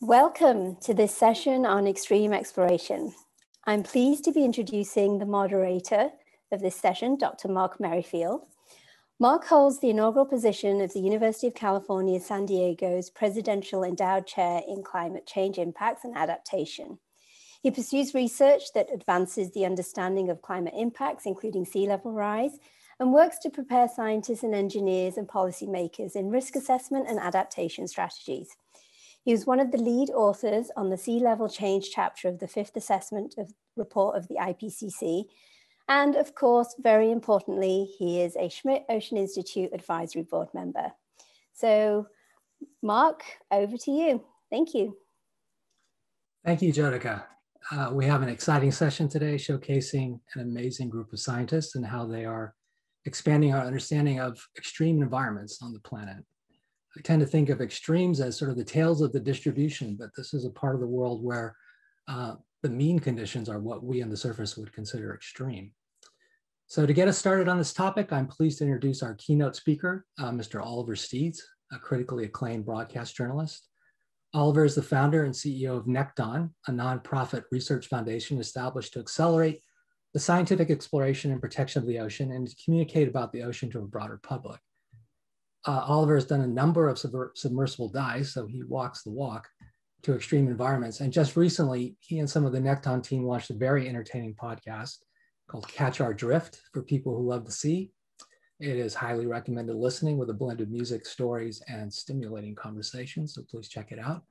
Welcome to this session on extreme exploration. I'm pleased to be introducing the moderator of this session, Dr. Mark Merrifield. Mark holds the inaugural position of the University of California, San Diego's Presidential Endowed Chair in Climate Change Impacts and Adaptation. He pursues research that advances the understanding of climate impacts, including sea level rise, and works to prepare scientists and engineers and policymakers in risk assessment and adaptation strategies. He was one of the lead authors on the Sea Level Change chapter of the fifth assessment report of the IPCC. And of course, very importantly, he is a Schmidt Ocean Institute Advisory Board member. So Mark, over to you. Thank you. Thank you, Jodica. We have an exciting session today showcasing an amazing group of scientists and how they are expanding our understanding of extreme environments on the planet. I tend to think of extremes as sort of the tails of the distribution, but this is a part of the world where the mean conditions are what we on the surface would consider extreme. So to get us started on this topic, I'm pleased to introduce our keynote speaker, Mr. Oliver Steeds, a critically acclaimed broadcast journalist. Oliver is the founder and CEO of Nekton, a nonprofit research foundation established to accelerate the scientific exploration and protection of the ocean and to communicate about the ocean to a broader public. Oliver has done a number of submersible dives, so he walks the walk to extreme environments. And just recently, he and some of the Nekton team launched a very entertaining podcast called Catch Our Drift for people who love the sea. It is highly recommended listening with a blend of music, stories, and stimulating conversations, so please check it out.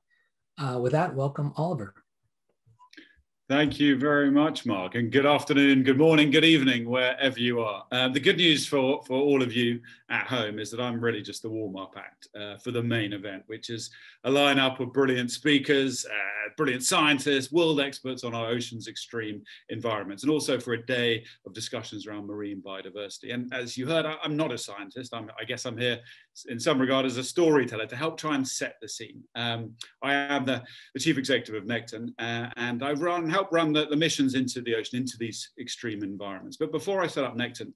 With that, welcome, Oliver. Thank you very much, Mark, and good afternoon, good morning, good evening, wherever you are. The good news for all of you at home is that I'm really just the warm-up act for the main event, which is a lineup of brilliant speakers, brilliant scientists, world experts on our ocean's extreme environments, and also for a day of discussions around marine biodiversity. And as you heard, I'm not a scientist. I guess I'm here in some regard as a storyteller to help try and set the scene. I am the chief executive of Nekton, and I help run the missions into the ocean, into these extreme environments. But before I set up Nekton,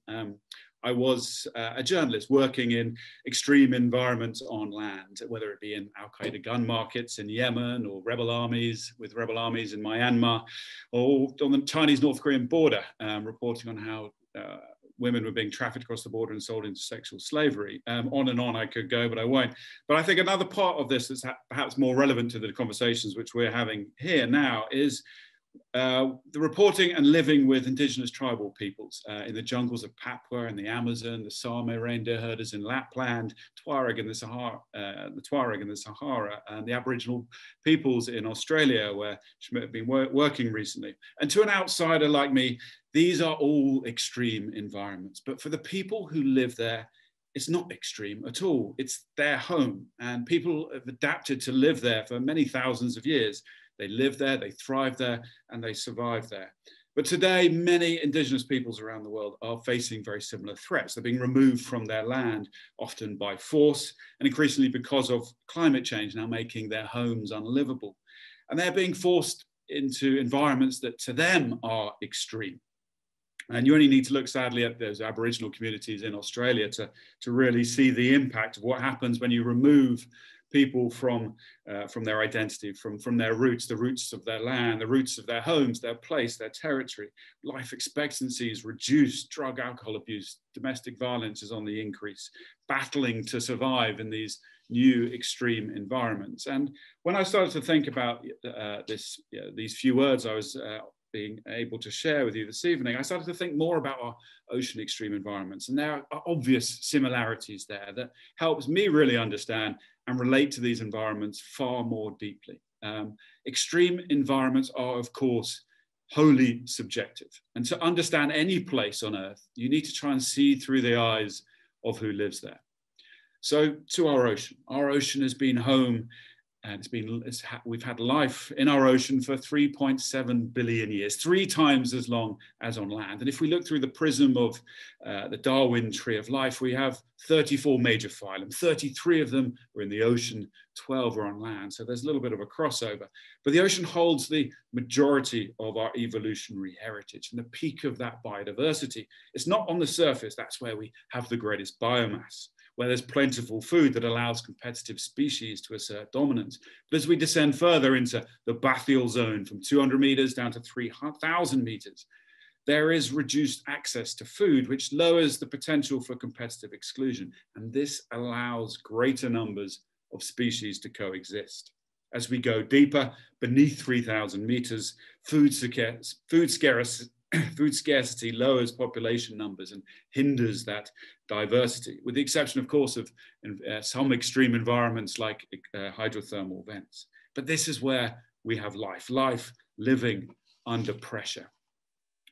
I was a journalist working in extreme environments on land, whether it be in Al-Qaeda gun markets in Yemen or with rebel armies in Myanmar, or on the Chinese-North Korean border, reporting on how women were being trafficked across the border and sold into sexual slavery. On and on I could go, but I won't. But I think another part of this that's perhaps more relevant to the conversations which we're having here now is the reporting and living with indigenous tribal peoples in the jungles of Papua and the Amazon, the Same reindeer herders in Lapland, Tuareg in the Sahara, and the Aboriginal peoples in Australia, where Schmidt have been working recently. And to an outsider like me, these are all extreme environments. But for the people who live there, it's not extreme at all. It's their home, and people have adapted to live there for many thousands of years. They live there, they thrive there, and they survive there. But today, many indigenous peoples around the world are facing very similar threats. They're being removed from their land, often by force, and increasingly because of climate change now making their homes unlivable. And they're being forced into environments that to them are extreme. And you only need to look sadly at those Aboriginal communities in Australia to really see the impact of what happens when you remove people from their identity, from their roots, the roots of their land, the roots of their homes, their place, their territory. Life expectancy is reduced, drug, alcohol abuse, domestic violence is on the increase, battling to survive in these new extreme environments. And when I started to think about these few words I was being able to share with you this evening, I started to think more about our ocean extreme environments. And there are obvious similarities there that helps me really understand and relate to these environments far more deeply. Extreme environments are, of course, wholly subjective. And to understand any place on Earth, you need to try and see through the eyes of who lives there. So to our ocean has been home, and we've had life in our ocean for 3.7 billion years, 3 times as long as on land. And if we look through the prism of the Darwin tree of life, we have 34 major phylum, 33 of them are in the ocean, 12 are on land. So there's a little bit of a crossover. But the ocean holds the majority of our evolutionary heritage and the peak of that biodiversity. It's not on the surface, that's where we have the greatest biomass. where there's plentiful food that allows competitive species to assert dominance. But as we descend further into the bathyal zone from 200 meters down to 3,000 meters, there is reduced access to food, which lowers the potential for competitive exclusion. And this allows greater numbers of species to coexist. As we go deeper, beneath 3,000 meters, food scarcity lowers population numbers and hinders that diversity, with the exception, of course, of some extreme environments like hydrothermal vents. But this is where we have life living under pressure.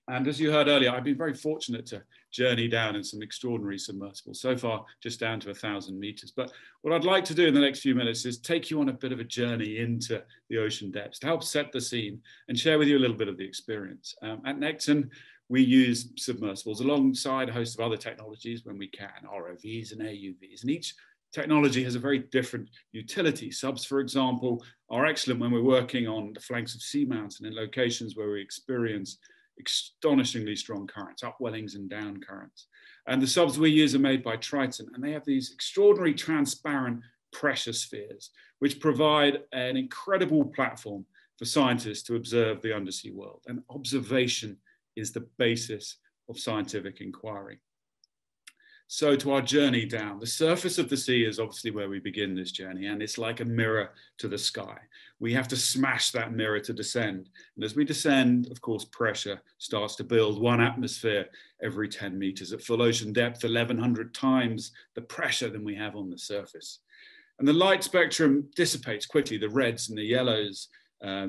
And as you heard earlier, I've been very fortunate to journey down in some extraordinary submersibles, so far just down to 1,000 meters. But what I'd like to do in the next few minutes is take you on a bit of a journey into the ocean depths to help set the scene and share with you a little bit of the experience. At Nekton, we use submersibles alongside a host of other technologies when we can, ROVs and AUVs, and each technology has a very different utility. Subs, for example, are excellent when we're working on the flanks of seamounts and in locations where we experience astonishingly strong currents, upwellings and down currents. And the subs we use are made by Triton, and they have these extraordinary transparent pressure spheres, which provide an incredible platform for scientists to observe the undersea world. And observation is the basis of scientific inquiry. So to our journey down, the surface of the sea is obviously where we begin this journey, and it's like a mirror to the sky. We have to smash that mirror to descend. And as we descend, of course, pressure starts to build 1 atmosphere every 10 meters at full ocean depth, 1,100 times the pressure than we have on the surface. And the light spectrum dissipates quickly. The reds and the yellows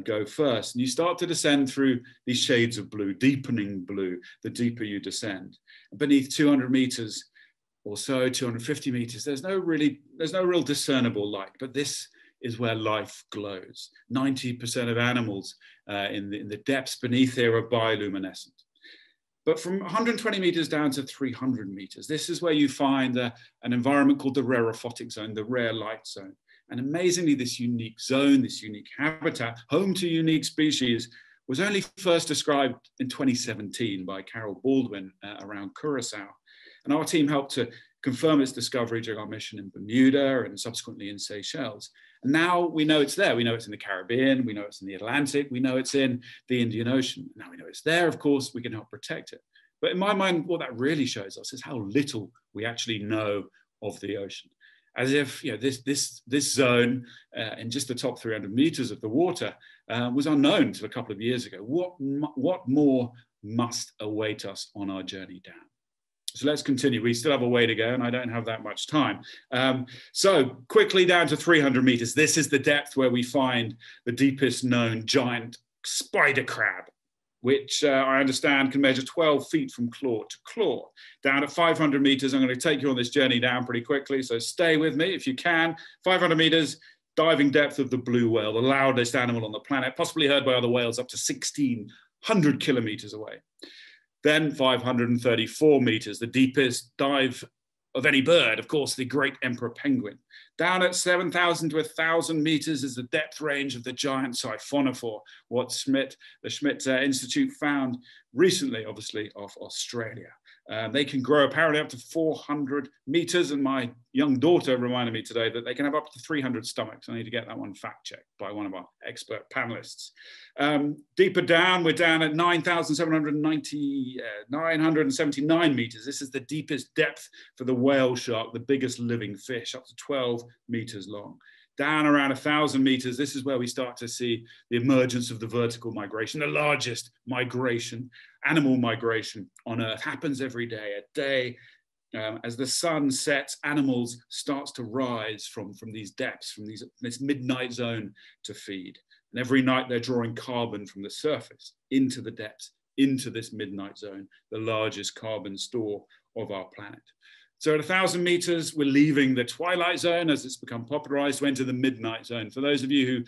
go first, and you start to descend through these shades of blue, deepening blue, the deeper you descend. Beneath 200 meters, or so, 250 meters, there's no real discernible light, but this is where life glows. 90% of animals in the depths beneath here are bioluminescent. But from 120 meters down to 300 meters, this is where you find an environment called the rareophotic zone, the rare light zone. And amazingly, this unique zone, this unique habitat, home to unique species, was only first described in 2017 by Carol Baldwin around Curacao. And our team helped to confirm its discovery during our mission in Bermuda and subsequently in Seychelles. And now we know it's there. We know it's in the Caribbean, we know it's in the Atlantic, we know it's in the Indian Ocean. Now we know it's there, of course, we can help protect it. But in my mind, what that really shows us is how little we actually know of the ocean. As if this zone in just the top 300 meters of the water was unknown till a couple of years ago. What more must await us on our journey down? So let's continue. We still have a way to go, and I don't have that much time. So quickly down to 300 meters. This is the depth where we find the deepest known giant spider crab, which I understand can measure 12 feet from claw to claw. Down at 500 meters, I'm going to take you on this journey down pretty quickly, so stay with me if you can. 500 meters, diving depth of the blue whale, the loudest animal on the planet, possibly heard by other whales up to 1,600 kilometers away. Then 534 meters, the deepest dive of any bird, of course, the great emperor penguin. Down at 7,000 to 1,000 meters is the depth range of the giant siphonophore, what the Schmidt Institute found recently, obviously, off Australia. They can grow apparently up to 400 meters, and my young daughter reminded me today that they can have up to 300 stomachs. I need to get that one fact checked by one of our expert panelists. Deeper down, we're down at 979 meters. This is the deepest depth for the whale shark, the biggest living fish, up to 12 meters long. Down around 1,000 meters, this is where we start to see the emergence of the vertical migration, the largest migration, animal migration on Earth. Happens every day. A day as the sun sets, animals starts to rise from these depths, from this midnight zone to feed. And every night they're drawing carbon from the surface into the depths, into this midnight zone, the largest carbon store of our planet. So at 1,000 meters, we're leaving the twilight zone as it's become popularized to enter the midnight zone. For those of you who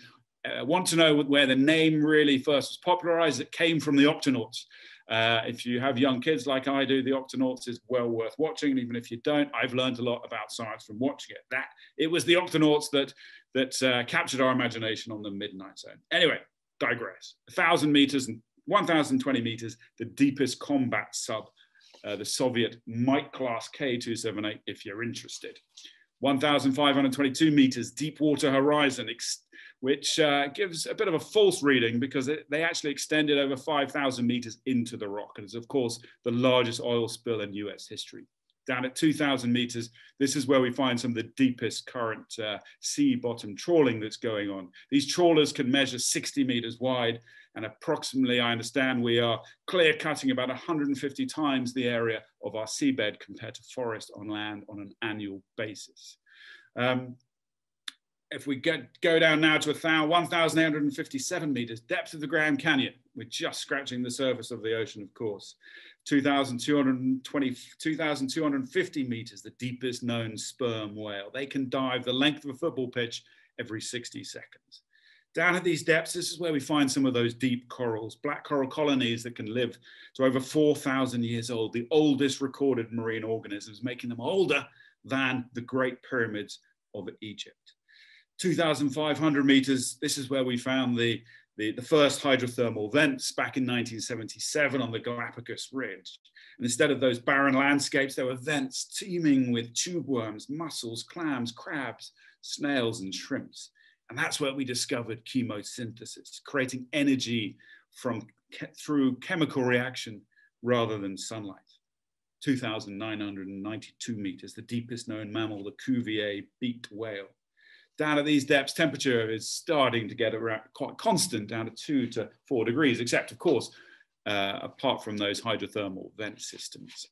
want to know where the name really first was popularized, it came from the Octonauts. If you have young kids like I do, the Octonauts is well worth watching. And even if you don't, I've learned a lot about science from watching it. It was the Octonauts that captured our imagination on the midnight zone. Anyway, digress. 1,000 meters and 1,020 meters, the deepest combat sub the Soviet Mike class K278 if you're interested. 1,522 meters deep water horizon, which gives a bit of a false reading because they actually extended over 5,000 meters into the rock. And it's, of course, the largest oil spill in US history. Down at 2,000 meters, this is where we find some of the deepest current sea bottom trawling that's going on. These trawlers can measure 60 meters wide, and approximately, I understand, we are clear cutting about 150 times the area of our seabed compared to forest on land on an annual basis. If we go down now to 1,857 meters, depth of the Grand Canyon, we're just scratching the surface of the ocean, of course. 2,250 meters, the deepest known sperm whale. They can dive the length of a football pitch every 60 seconds. Down at these depths, this is where we find some of those deep corals, black coral colonies that can live to over 4,000 years old, the oldest recorded marine organisms, making them older than the Great Pyramids of Egypt. 2,500 meters, this is where we found the first hydrothermal vents back in 1977 on the Galapagos Ridge. And instead of those barren landscapes, there were vents teeming with tube worms, mussels, clams, crabs, snails, and shrimps. And that's where we discovered chemosynthesis, creating energy through chemical reaction rather than sunlight. 2,992 meters, the deepest known mammal, the Cuvier beaked whale. Down at these depths, temperature is starting to get around quite constant, down to 2 to 4 degrees, except of course, apart from those hydrothermal vent systems.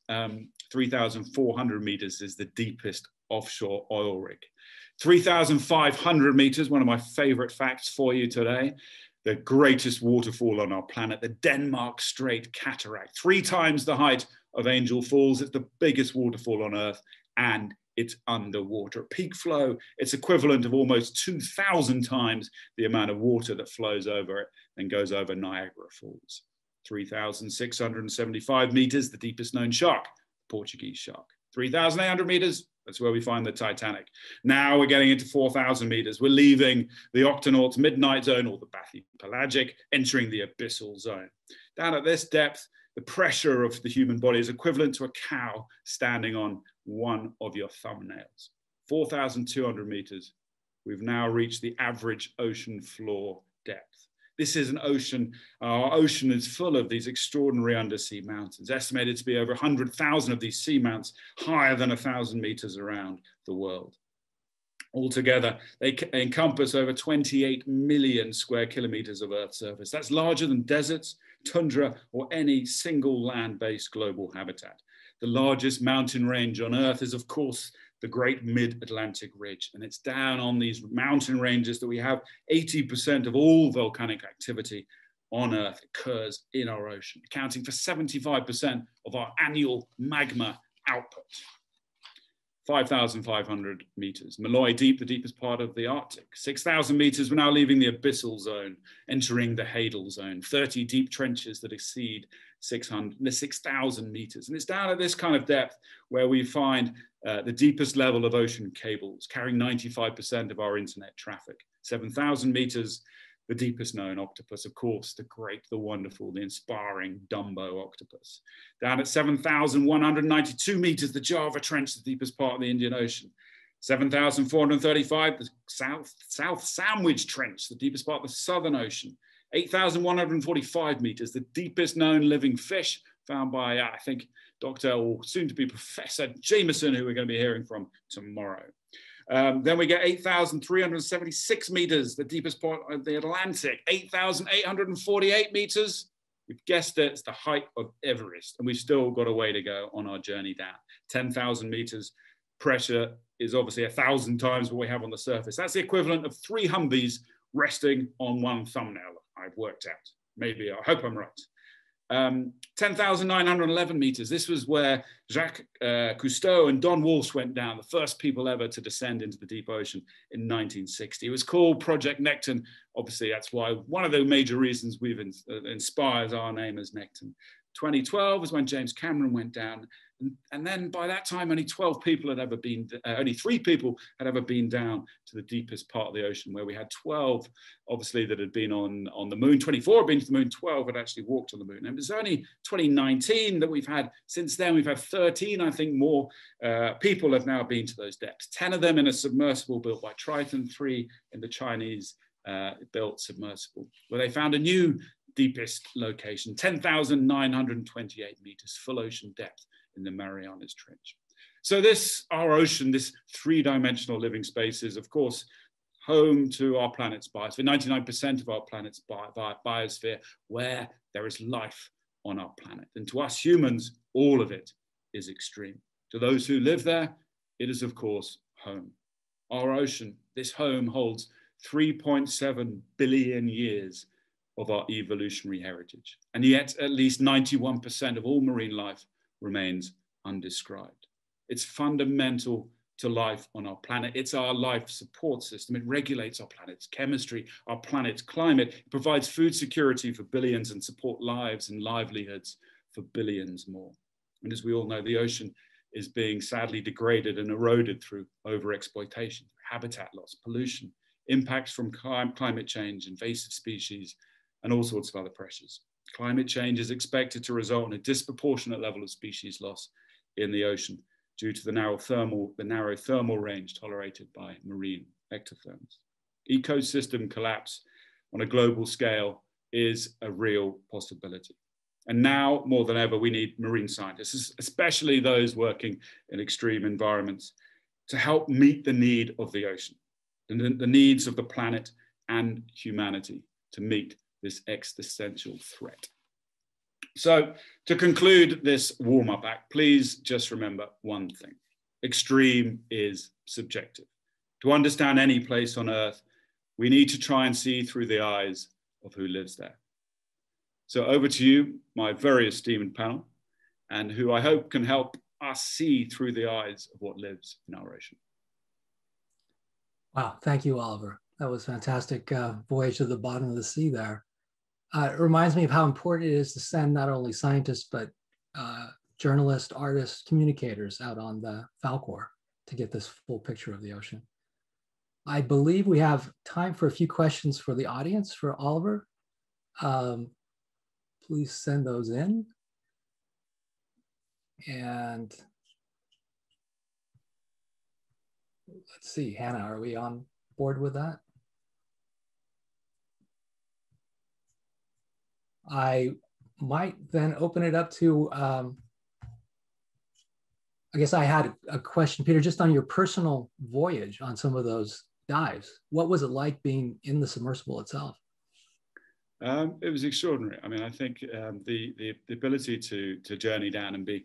3,400 meters is the deepest offshore oil rig. 3,500 meters, one of my favorite facts for you today, the greatest waterfall on our planet, the Denmark Strait Cataract, 3 times the height of Angel Falls. It's the biggest waterfall on Earth, and it's underwater. Peak flow, it's equivalent of almost 2,000 times the amount of water that flows over it and goes over Niagara Falls. 3,675 meters, the deepest known shark, Portuguese shark. 3,800 meters, that's where we find the Titanic. Now we're getting into 4,000 meters. We're leaving the Octonaut's midnight zone, or the bathypelagic, entering the abyssal zone. Down at this depth, the pressure of the human body is equivalent to a cow standing on one of your thumbnails. 4,200 meters, we've now reached the average ocean floor depth. This is an ocean, our ocean is full of these extraordinary undersea mountains, estimated to be over 100,000 of these seamounts, higher than 1,000 meters around the world. Altogether, they encompass over 28 million square kilometers of Earth's surface. That's larger than deserts, tundra, or any single land-based global habitat. The largest mountain range on Earth is, of course, the Great Mid-Atlantic Ridge. And it's down on these mountain ranges that we have 80% of all volcanic activity on Earth occurs in our ocean, accounting for 75% of our annual magma output. 5,500 meters. Malloy Deep, the deepest part of the Arctic. 6,000 meters, we're now leaving the abyssal zone, entering the Hadal zone. 30 deep trenches that exceed 6,000 meters. And it's down at this kind of depth where we find the deepest level of ocean cables, carrying 95% of our internet traffic. 7,000 meters, the deepest known octopus, of course, the great, the wonderful, the inspiring Dumbo octopus. Down at 7,192 meters, the Java Trench, the deepest part of the Indian Ocean. 7,435, the South Sandwich Trench, the deepest part of the Southern Ocean. 8,145 meters, the deepest known living fish, found by, I think, Dr. or soon to be Professor Jameson, who we're going to be hearing from tomorrow. Then we get 8,376 meters, the deepest part of the Atlantic. 8,848 meters, you've guessed it, it's the height of Everest, and we've still got a way to go on our journey down. 10,000 meters, pressure is obviously 1,000 times what we have on the surface. That's the equivalent of 3 Humvees resting on one thumbnail, I've worked out. Maybe, I hope I'm right. 10,911 meters. This was where Jacques Cousteau and Don Walsh went down, the first people ever to descend into the deep ocean in 1960. It was called Project Nekton. Obviously, that's why one of the major reasons we've inspired our name as Nekton. 2012 was when James Cameron went down. And then by that time, only 12 people had ever been, only 3 people had ever been down to the deepest part of the ocean, where we had 12, obviously, that had been on the moon. 24 had been to the moon, 12 had actually walked on the moon. And it was only 2019 that we've had, since then, we've had 13, I think, more people have now been to those depths. 10 of them in a submersible built by Triton, 3 in the Chinese built submersible, where they found a new deepest location, 10,928 meters, full ocean depth in the Marianas Trench. So our ocean, this 3-dimensional living space, is of course home to our planet's biosphere, 99% of our planet's biosphere, where there is life on our planet. And to us humans, all of it is extreme. To those who live there, it is of course home. Our ocean, this home, holds 3.7 billion years of our evolutionary heritage. And yet at least 91% of all marine life remains undescribed. It's fundamental to life on our planet. It's our life support system. It regulates our planet's chemistry, our planet's climate. It provides food security for billions and support lives and livelihoods for billions more. And as we all know, the ocean is being sadly degraded and eroded through overexploitation, habitat loss, pollution, impacts from climate change, invasive species, and all sorts of other pressures. Climate change is expected to result in a disproportionate level of species loss in the ocean due to the narrow thermal range tolerated by marine ectotherms. Ecosystem collapse on a global scale is a real possibility. And now more than ever, we need marine scientists, especially those working in extreme environments, to help meet the need of the ocean, the needs of the planet and humanity to meet this existential threat. So to conclude this warm-up act, please just remember one thing. Extreme is subjective. To understand any place on Earth, we need to try and see through the eyes of who lives there. So over to you, my very esteemed panel, and who I hope can help us see through the eyes of what lives in our ocean. Wow, thank you, Oliver. That was fantastic voyage to the bottom of the sea there. It reminds me of how important it is to send not only scientists, but journalists, artists, communicators out on the Falkor to get this full picture of the ocean. I believe we have time for a few questions for the audience for Oliver. Please send those in. And let's see, Hannah, are we on board with that? I might then open it up to, I guess I had a question, Peter, just on your personal voyage on some of those dives. What was it like being in the submersible itself? It was extraordinary. I mean, I think the ability to journey down and be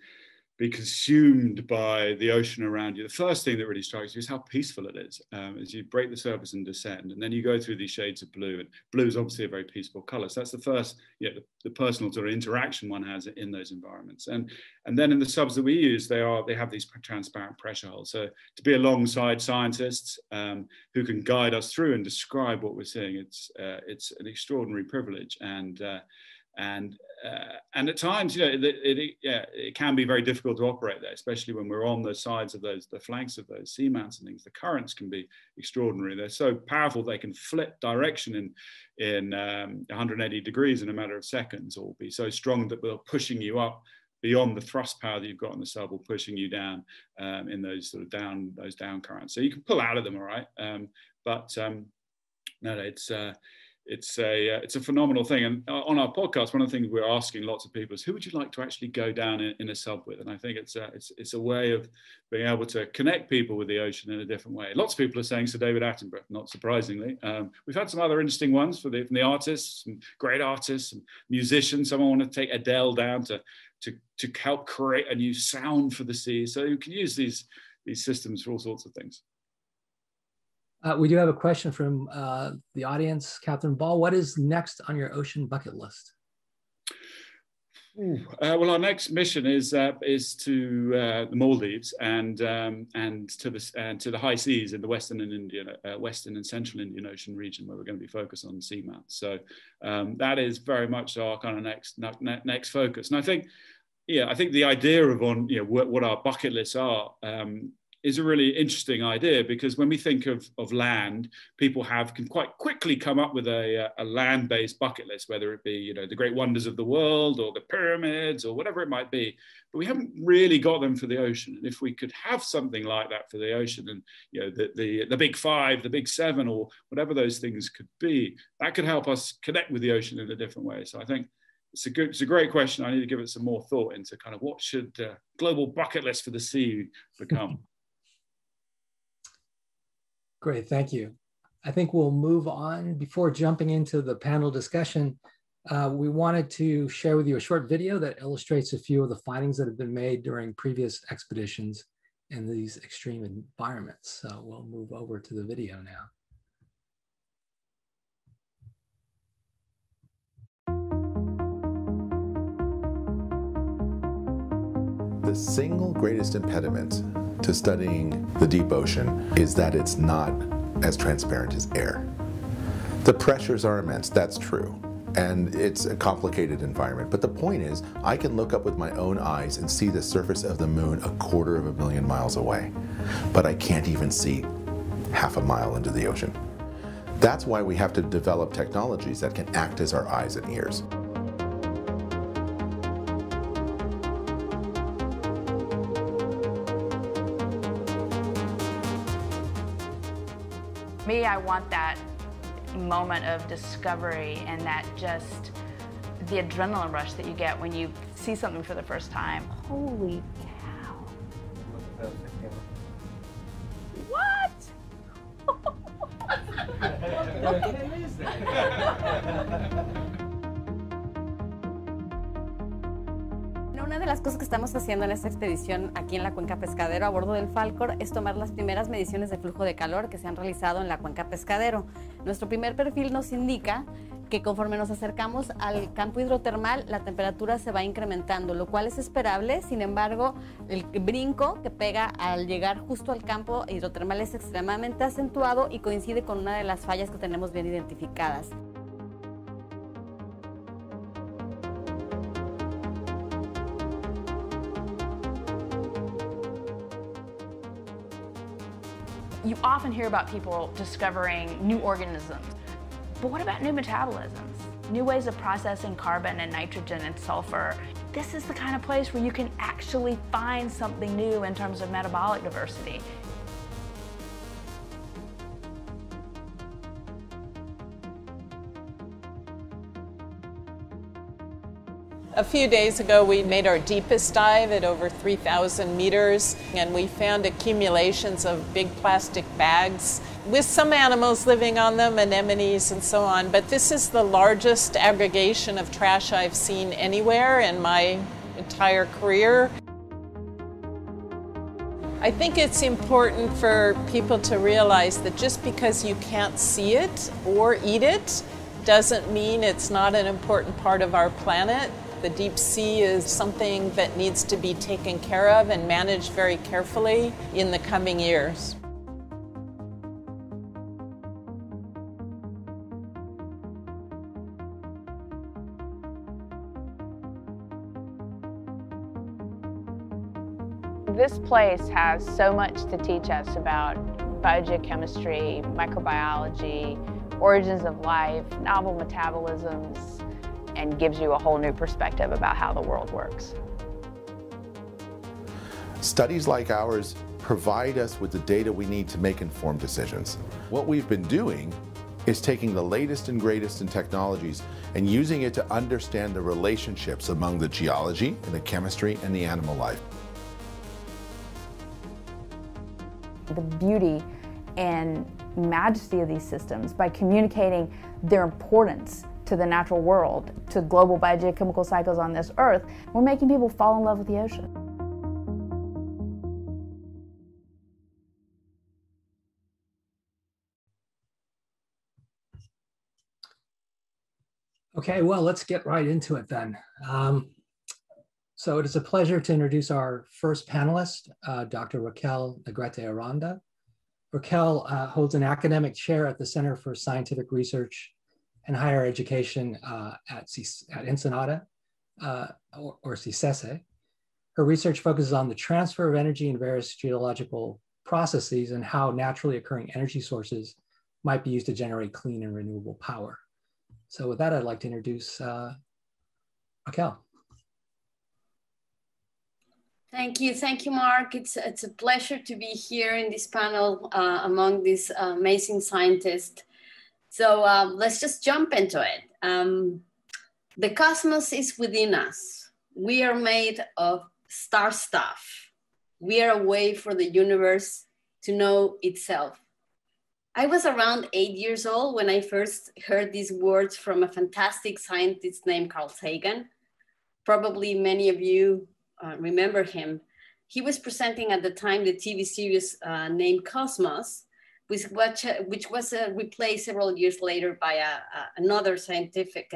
consumed by the ocean around you. The first thing that really strikes you is how peaceful it is as you break the surface and descend, and then you go through these shades of blue, and blue is obviously a very peaceful color. So that's the first, the personal sort of interaction one has in those environments. And then in the subs that we use, they have these transparent pressure holes. So to be alongside scientists who can guide us through and describe what we're seeing, it's an extraordinary privilege. And at times, it can be very difficult to operate there, especially when we're on the sides of the flanks of those seamounts and things. The currents can be extraordinary. They're so powerful they can flip direction in 180 degrees in a matter of seconds, or be so strong that they're pushing you up beyond the thrust power that you've got in the sub, or pushing you down in those sort of down currents. So you can pull out of them, all right, it's a phenomenal thing. And on our podcast, one of the things we're asking lots of people is, who would you like to actually go down in a sub with? And I think it's a way of being able to connect people with the ocean in a different way. Lots of people are saying Sir David Attenborough, not surprisingly. We've had some other interesting ones from the artists, some great artists and musicians. Someone want to take Adele down to help create a new sound for the sea. So you can use these systems for all sorts of things. We do have a question from the audience. Catherine Ball, what is next on your ocean bucket list? Well, our next mission is to the Maldives and to the high seas in the Western and Central Indian Ocean region, where we're going to be focused on seamounts. So that is very much our kind of next focus. And I think the idea of what our bucket lists are is a really interesting idea, because when we think of land, people can quite quickly come up with a land-based bucket list, whether it be the great wonders of the world or the pyramids or whatever it might be. But we haven't really got them for the ocean. And if we could have something like that for the ocean, and the big five, the big seven, or whatever those things could be, that could help us connect with the ocean in a different way. So I think it's a great question. I need to give it some more thought into kind of what should global bucket list for the sea become. Great, thank you. I think we'll move on. Before jumping into the panel discussion, we wanted to share with you a short video that illustrates a few of the findings that have been made during previous expeditions in these extreme environments. So we'll move over to the video now. The single greatest impediment to studying the deep ocean is that it's not as transparent as air. The pressures are immense, that's true, and it's a complicated environment. But the point is, I can look up with my own eyes and see the surface of the moon 250,000 miles away, but I can't even see half a mile into the ocean. That's why we have to develop technologies that can act as our eyes and ears. Me, I want that moment of discovery and that just the adrenaline rush that you get when you see something for the first time. Holy cow. What? Una de las cosas que estamos haciendo en esta expedición aquí en la cuenca Pescadero a bordo del Falcor es tomar las primeras mediciones de flujo de calor que se han realizado en la cuenca Pescadero. Nuestro primer perfil nos indica que conforme nos acercamos al campo hidrotermal, la temperatura se va incrementando, lo cual es esperable. Sin embargo, el brinco que pega al llegar justo al campo hidrotermal es extremadamente acentuado y coincide con una de las fallas que tenemos bien identificadas. You often hear about people discovering new organisms, but what about new metabolisms? New ways of processing carbon and nitrogen and sulfur. This is the kind of place where you can actually find something new in terms of metabolic diversity. A few days ago, we made our deepest dive at over 3,000 meters, and we found accumulations of big plastic bags with some animals living on them, anemones and so on. But this is the largest aggregation of trash I've seen anywhere in my entire career. I think it's important for people to realize that just because you can't see it or eat it doesn't mean it's not an important part of our planet. The deep sea is something that needs to be taken care of and managed very carefully in the coming years. This place has so much to teach us about biogeochemistry, microbiology, origins of life, novel metabolisms, and gives you a whole new perspective about how the world works. Studies like ours provide us with the data we need to make informed decisions. What we've been doing is taking the latest and greatest in technologies and using it to understand the relationships among the geology and the chemistry and the animal life. The beauty and majesty of these systems by communicating their importance to the natural world, to global biogeochemical cycles on this earth, we're making people fall in love with the ocean. Okay, well, let's get right into it then. So it is a pleasure to introduce our first panelist, Dr. Raquel Negrete-Aranda. Raquel holds an academic chair at the Center for Scientific Research and Higher Education at Ensenada, or CICESE. Her research focuses on the transfer of energy in various geological processes and how naturally occurring energy sources might be used to generate clean and renewable power. So with that, I'd like to introduce Raquel. Thank you, Mark. It's a pleasure to be here in this panel among these amazing scientists. So let's just jump into it. The cosmos is within us. We are made of star stuff. We are a way for the universe to know itself. I was around 8 years old when I first heard these words from a fantastic scientist named Carl Sagan. Probably many of you remember him. He was presenting at the time the TV series named Cosmos, which was replaced several years later by another scientific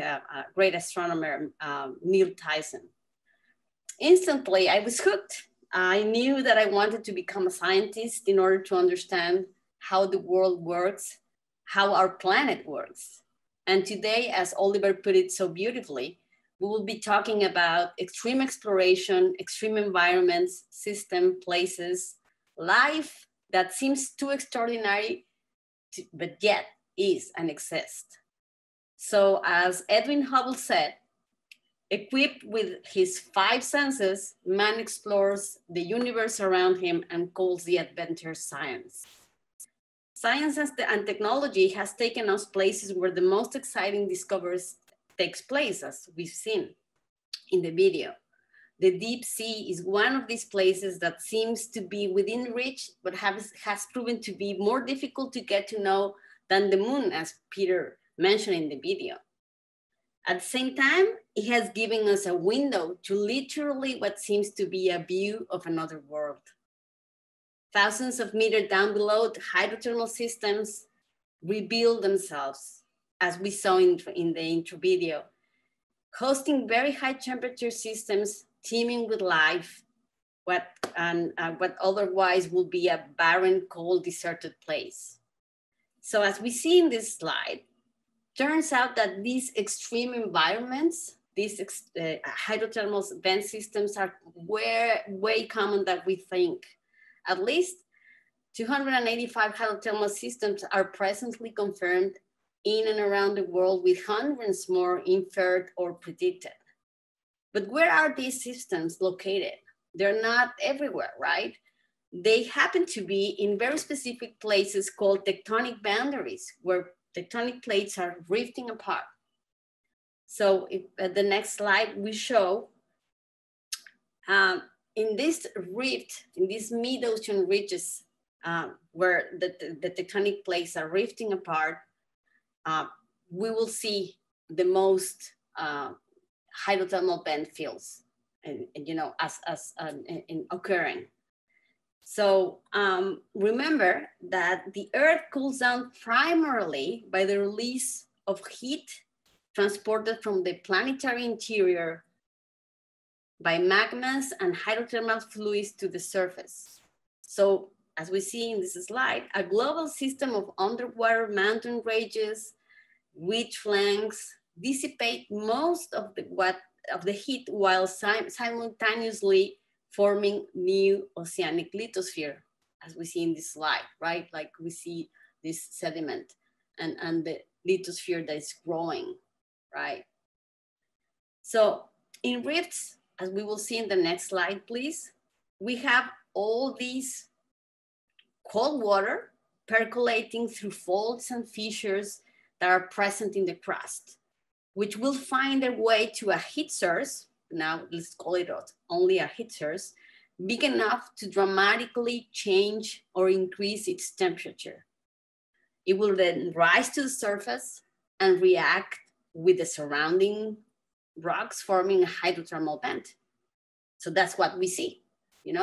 great astronomer, Neil Tyson. Instantly, I was hooked. I knew that I wanted to become a scientist in order to understand how the world works, how our planet works. And today, as Oliver put it so beautifully, we will be talking about extreme exploration, extreme environments, system, places, life that seems too extraordinary, but yet is and exists. So as Edwin Hubble said, equipped with his 5 senses, man explores the universe around him and calls the adventure science. Science and technology has taken us places where the most exciting discoveries takes place, as we've seen in the video. The deep sea is one of these places that seems to be within reach, but has proven to be more difficult to get to know than the moon, as Peter mentioned in the video. At the same time, it has given us a window to literally what seems to be a view of another world. Thousands of meters down below, the hydrothermal systems reveal themselves, as we saw in the intro video, hosting very high temperature systems teeming with life, what otherwise will be a barren, cold, deserted place. So as we see in this slide, turns out that these extreme environments, these hydrothermal vent systems are way common than we think. At least 285 hydrothermal systems are presently confirmed in and around the world, with hundreds more inferred or predicted. But where are these systems located? They're not everywhere, right? They happen to be in very specific places called tectonic boundaries, where tectonic plates are rifting apart. So at the next slide, we show in this rift, in these mid-ocean ridges, where the tectonic plates are rifting apart, we will see the most hydrothermal vent fields, occurring. So remember that the Earth cools down primarily by the release of heat transported from the planetary interior by magmas and hydrothermal fluids to the surface. So as we see in this slide, a global system of underwater mountain ranges, ridge flanks dissipate most of the heat while simultaneously forming new oceanic lithosphere, as we see in this slide, right? Like we see this sediment and the lithosphere that is growing, right? So in rifts, as we will see in the next slide, please, we have all these cold water percolating through folds and fissures that are present in the crust, which will find their way to a heat source. Now let's call it only a heat source, big enough to dramatically change or increase its temperature. It will then rise to the surface and react with the surrounding rocks, forming a hydrothermal vent. So that's what we see, in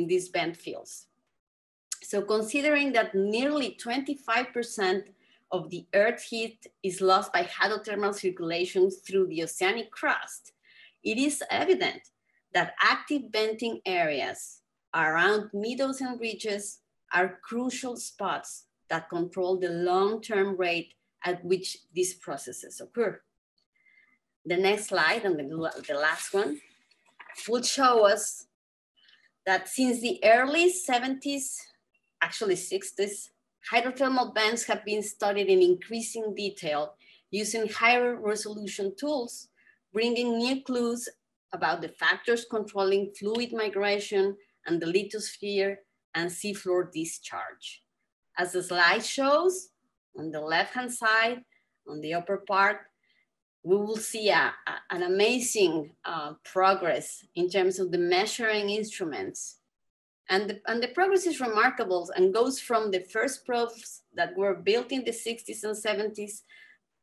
these vent fields. So considering that nearly 25% of the Earth's heat is lost by hydrothermal circulation through the oceanic crust, it is evident that active venting areas around meadows and ridges are crucial spots that control the long-term rate at which these processes occur. The next slide, and the last one, will show us that since the early 70s, actually 60s, hydrothermal vents have been studied in increasing detail using higher resolution tools, bringing new clues about the factors controlling fluid migration and the lithosphere and seafloor discharge. As the slide shows, on the left-hand side, on the upper part, we will see an amazing progress in terms of the measuring instruments. And the progress is remarkable and goes from the first probes that were built in the 60s and 70s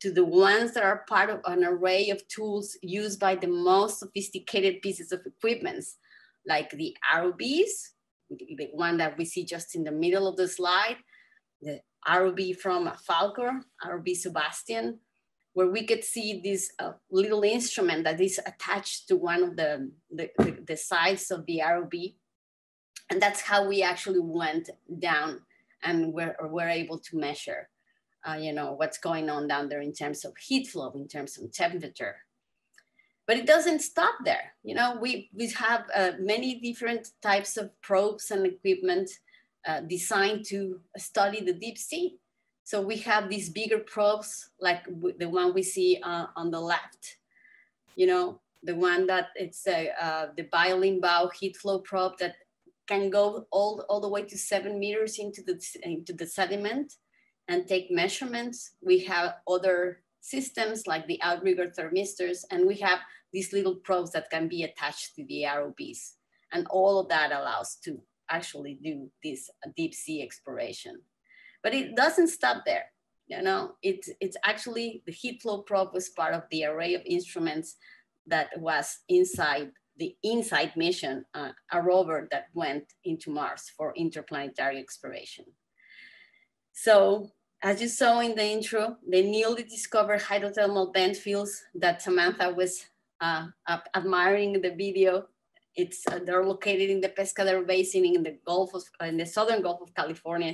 to the ones that are part of an array of tools used by the most sophisticated pieces of equipment, like the ROVs, the one that we see just in the middle of the slide, the ROV from Falkor, ROV Sebastian, where we could see this little instrument that is attached to one of the sides of the ROV. And that's how we actually went down and we're able to measure what's going on down there in terms of heat flow, in terms of temperature. But it doesn't stop there. We have many different types of probes and equipment designed to study the deep sea. So we have these bigger probes, like the one we see on the left. The one that it's the violin bow heat flow probe that can go all the way to 7 meters into the sediment and take measurements. We have other systems like the outrigger thermistors, and we have these little probes that can be attached to the ROVs. And all of that allows to actually do this deep sea exploration. But it doesn't stop there. It's actually, the heat flow probe was part of the array of instruments that was inside the InSight mission, a rover that went into Mars for interplanetary exploration. So as you saw in the intro, the newly discovered hydrothermal vent fields that Samantha was admiring in the video, they're located in the Pescadero Basin in the southern Gulf of California,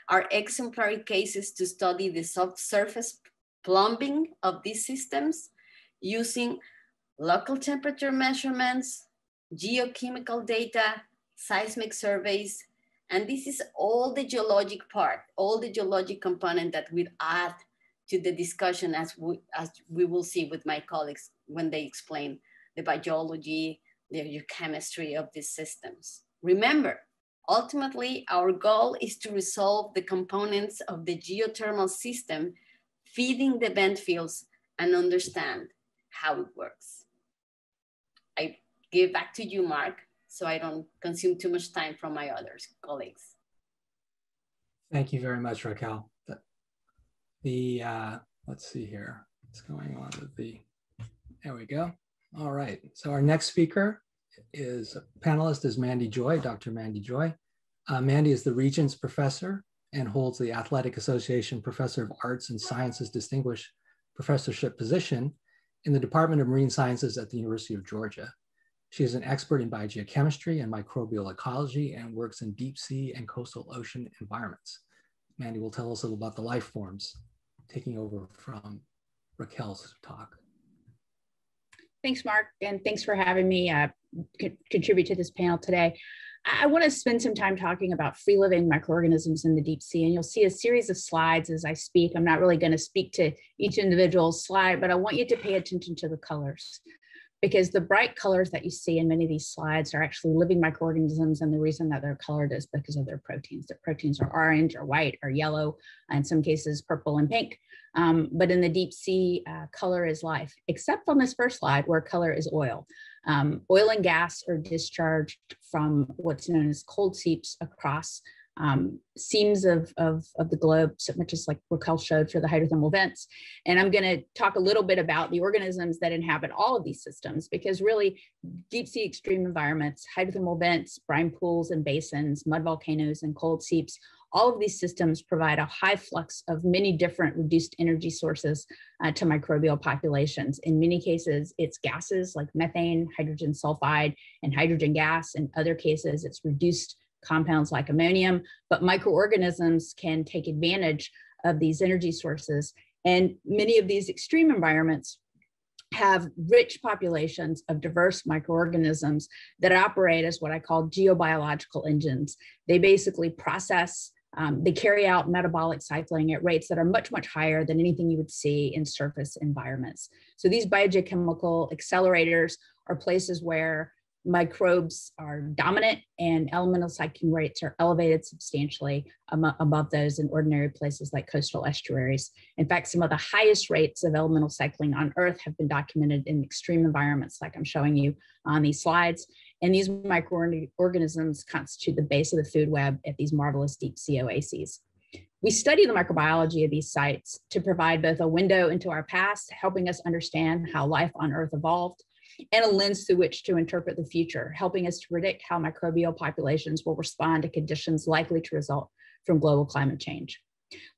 are exemplary cases to study the subsurface plumbing of these systems using local temperature measurements, geochemical data, seismic surveys, and this is all the geologic part, all the geologic component that will add to the discussion as we will see with my colleagues when they explain the biology, the chemistry of these systems. Remember, ultimately, our goal is to resolve the components of the geothermal system feeding the vent fields and understand how it works. I give back to you, Mark, so I don't consume too much time from my other colleagues. Thank you very much, Raquel. Let's see here, what's going on with there we go. All right, so our next speaker panelist is Mandy Joy, Dr. Mandy Joy. Mandy is the Regents Professor and holds the Athletic Association Professor of Arts and Sciences Distinguished Professorship position in the Department of Marine Sciences at the University of Georgia. She is an expert in biogeochemistry and microbial ecology and works in deep sea and coastal ocean environments. Mandy will tell us a little about the life forms, taking over from Raquel's talk. Thanks, Mark, and thanks for having me contribute to this panel today. I want to spend some time talking about free-living microorganisms in the deep sea, and you'll see a series of slides as I speak. I'm not really going to speak to each individual slide, but I want you to pay attention to the colors, because the bright colors that you see in many of these slides are actually living microorganisms, and the reason that they're colored is because of their proteins. The proteins are orange or white or yellow, in some cases purple and pink. But in the deep sea, color is life, except on this first slide where color is oil. Oil and gas are discharged from what's known as cold seeps across seams of the globe, so much as like Raquel showed for the hydrothermal vents. And I'm going to talk a little bit about the organisms that inhabit all of these systems, because really deep sea extreme environments, hydrothermal vents, brine pools and basins, mud volcanoes and cold seeps All of these systems provide a high flux of many different reduced energy sources to microbial populations. In many cases, it's gases like methane, hydrogen sulfide, and hydrogen gas. In other cases, it's reduced compounds like ammonium, but microorganisms can take advantage of these energy sources. And many of these extreme environments have rich populations of diverse microorganisms that operate as what I call geobiological engines. They basically process, they carry out metabolic cycling at rates that are much, much higher than anything you would see in surface environments. So these biogeochemical accelerators are places where microbes are dominant and elemental cycling rates are elevated substantially above those in ordinary places like coastal estuaries. In fact, some of the highest rates of elemental cycling on Earth have been documented in extreme environments like I'm showing you on these slides. And these microorganisms constitute the base of the food web at these marvelous deep sea oases. We study the microbiology of these sites to provide both a window into our past, helping us understand how life on Earth evolved, and a lens through which to interpret the future, helping us to predict how microbial populations will respond to conditions likely to result from global climate change.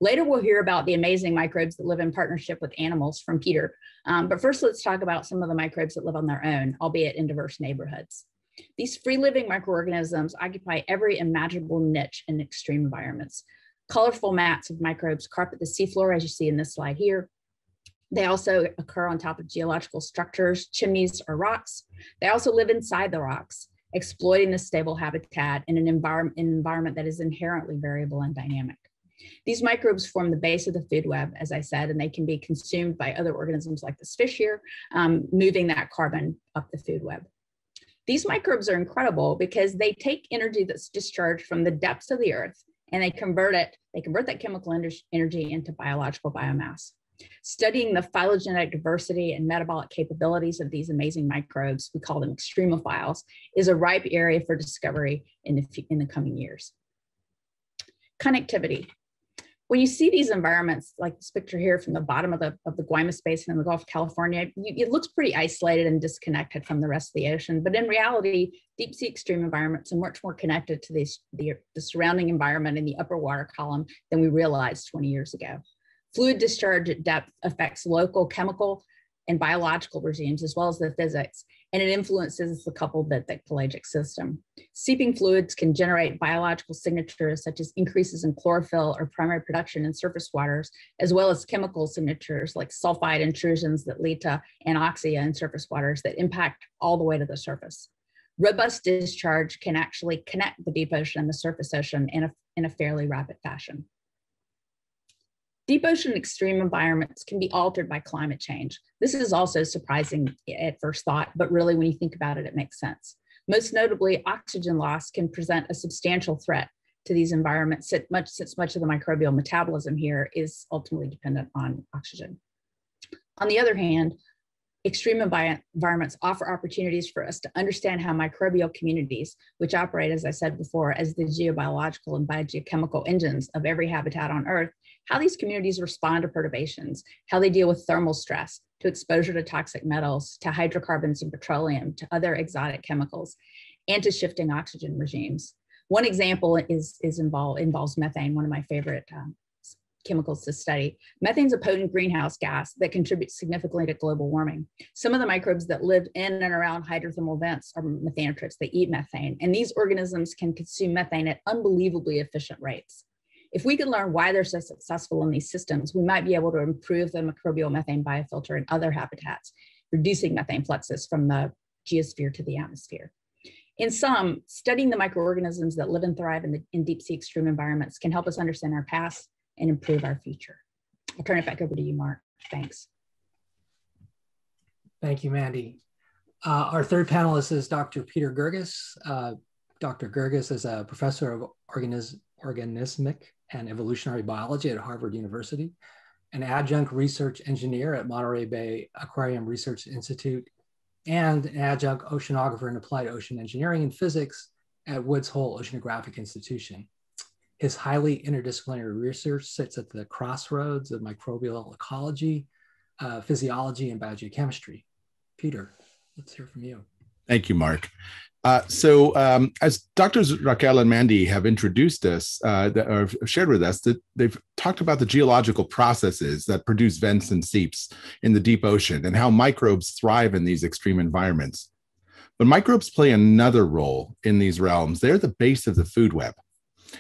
Later, we'll hear about the amazing microbes that live in partnership with animals from Peter. But first, let's talk about some of the microbes that live on their own, albeit in diverse neighborhoods. These free-living microorganisms occupy every imaginable niche in extreme environments. Colorful mats of microbes carpet the seafloor, as you see in this slide here. They also occur on top of geological structures, chimneys, or rocks. They also live inside the rocks, exploiting the stable habitat in an environment that is inherently variable and dynamic. These microbes form the base of the food web, as I said, and they can be consumed by other organisms like this fish here, moving that carbon up the food web. These microbes are incredible because they take energy that's discharged from the depths of the earth and they convert that chemical energy into biological biomass. Studying the phylogenetic diversity and metabolic capabilities of these amazing microbes, we call them extremophiles, is a ripe area for discovery in the coming years. Connectivity. When you see these environments, like this picture here from the bottom of the Guaymas Basin in the Gulf of California, it looks pretty isolated and disconnected from the rest of the ocean. But in reality, deep sea extreme environments are much more connected to the surrounding environment in the upper water column than we realized 20 years ago. Fluid discharge at depth affects local chemical and biological regimes, as well as the physics, and it influences the coupled benthic pelagic system. Seeping fluids can generate biological signatures such as increases in chlorophyll or primary production in surface waters, as well as chemical signatures like sulfide intrusions that lead to anoxia in surface waters that impact all the way to the surface. Robust discharge can actually connect the deep ocean and the surface ocean in a fairly rapid fashion. Deep ocean extreme environments can be altered by climate change. This is also surprising at first thought, but really when you think about it, it makes sense. Most notably, oxygen loss can present a substantial threat to these environments since much of the microbial metabolism here is ultimately dependent on oxygen. On the other hand, extreme environments offer opportunities for us to understand how microbial communities, which operate, as I said before, as the geobiological and biogeochemical engines of every habitat on Earth, how these communities respond to perturbations, how they deal with thermal stress, to exposure to toxic metals, to hydrocarbons and petroleum, to other exotic chemicals, and to shifting oxygen regimes. One example involves methane, one of my favorite chemicals to study. Methane is a potent greenhouse gas that contributes significantly to global warming. Some of the microbes that live in and around hydrothermal vents are methanotrids. They eat methane, and these organisms can consume methane at unbelievably efficient rates. If we could learn why they're so successful in these systems, we might be able to improve the microbial methane biofilter in other habitats, reducing methane fluxes from the geosphere to the atmosphere. In sum, studying the microorganisms that live and thrive in deep sea extreme environments can help us understand our past and improve our future. I'll turn it back over to you, Mark. Thanks. Thank you, Mandy. Our third panelist is Dr. Peter Girguis. Dr. Girguis is a professor of organismic and evolutionary biology at Harvard University, an adjunct research engineer at Monterey Bay Aquarium Research Institute, and an adjunct oceanographer in applied ocean engineering and physics at Woods Hole Oceanographic Institution. His highly interdisciplinary research sits at the crossroads of microbial ecology, physiology, and biogeochemistry. Peter, let's hear from you. Thank you, Mark. As Drs. Raquel and Mandy have introduced us, or shared with us, that they've talked about the geological processes that produce vents and seeps in the deep ocean and how microbes thrive in these extreme environments. But microbes play another role in these realms. They're the base of the food web.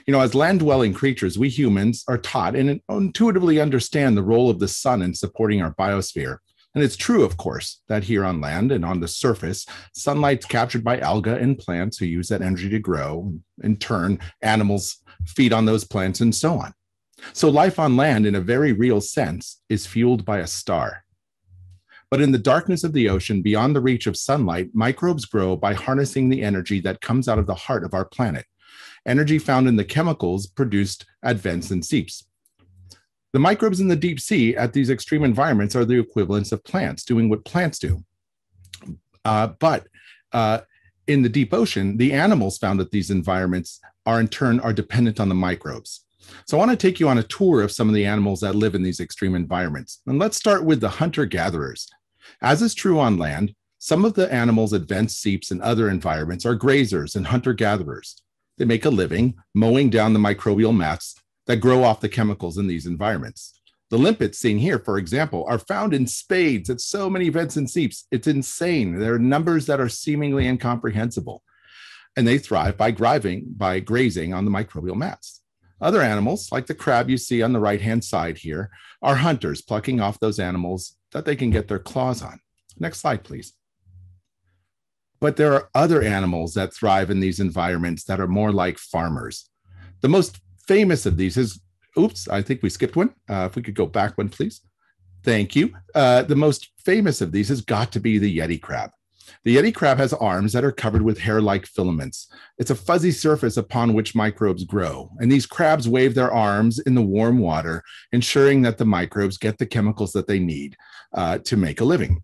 As land-dwelling creatures, we humans are taught and intuitively understand the role of the sun in supporting our biosphere. And it's true, of course, that here on land and on the surface, sunlight's captured by algae and plants who use that energy to grow. In turn, animals feed on those plants and so on. So life on land, in a very real sense, is fueled by a star. But in the darkness of the ocean, beyond the reach of sunlight, microbes grow by harnessing the energy that comes out of the heart of our planet, energy found in the chemicals produced at vents and seeps. The microbes in the deep sea at these extreme environments are the equivalents of plants doing what plants do. But in the deep ocean, the animals found at these environments in turn dependent on the microbes. So I want to take you on a tour of some of the animals that live in these extreme environments. And let's start with the hunter-gatherers. As is true on land, some of the animals at vents, seeps, and other environments are grazers and hunter-gatherers. They make a living mowing down the microbial mats that grow off the chemicals in these environments. The limpets seen here, for example, are found in spades at so many vents and seeps. It's insane. There are numbers that are seemingly incomprehensible. And they thrive by grazing on the microbial mats. Other animals, like the crab you see on the right-hand side here, are hunters plucking off those animals that they can get their claws on. Next slide, please. But there are other animals that thrive in these environments that are more like farmers. The most famous of these is, oops, I think we skipped one. If we could go back one, please. Thank you. The most famous of these has got to be the Yeti crab. The Yeti crab has arms that are covered with hair-like filaments. It's a fuzzy surface upon which microbes grow. And these crabs wave their arms in the warm water, ensuring that the microbes get the chemicals that they need to make a living.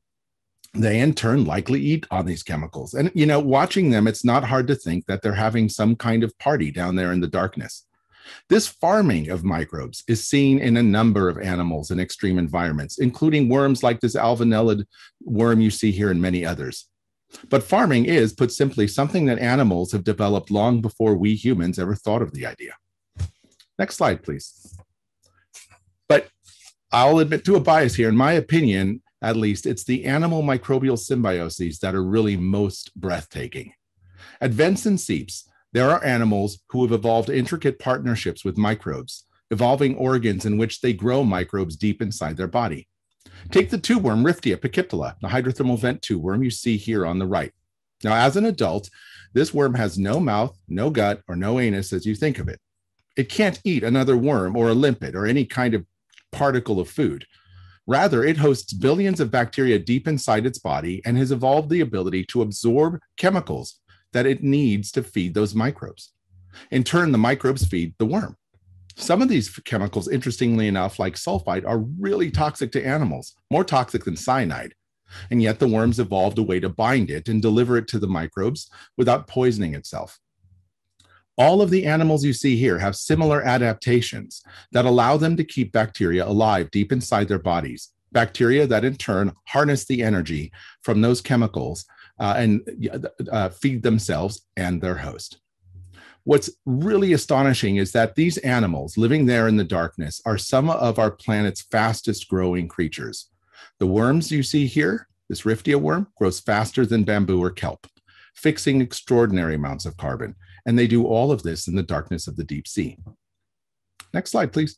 They in turn likely eat on these chemicals. And, watching them, it's not hard to think that they're having some kind of party down there in the darkness. This farming of microbes is seen in a number of animals in extreme environments, including worms like this alvanellid worm you see here and many others. But farming is, put simply, something that animals have developed long before we humans ever thought of the idea. Next slide, please. But I'll admit to a bias here. In my opinion, at least, it's the animal microbial symbioses that are really most breathtaking. At vents and seeps, there are animals who have evolved intricate partnerships with microbes, evolving organs in which they grow microbes deep inside their body. Take the tube worm Riftia pachyptila, the hydrothermal vent tube worm you see here on the right. Now, as an adult, this worm has no mouth, no gut, or no anus as you think of it. It can't eat another worm or a limpet or any kind of particle of food. Rather, it hosts billions of bacteria deep inside its body and has evolved the ability to absorb chemicals that it needs to feed those microbes. In turn, the microbes feed the worm. Some of these chemicals, interestingly enough, like sulfite, are really toxic to animals, more toxic than cyanide. And yet the worms evolved a way to bind it and deliver it to the microbes without poisoning itself. All of the animals you see here have similar adaptations that allow them to keep bacteria alive deep inside their bodies, bacteria that in turn harness the energy from those chemicals and feed themselves and their host. What's really astonishing is that these animals living there in the darkness are some of our planet's fastest growing creatures. The worms you see here, this Riftia worm, grows faster than bamboo or kelp, fixing extraordinary amounts of carbon. And they do all of this in the darkness of the deep sea. Next slide, please.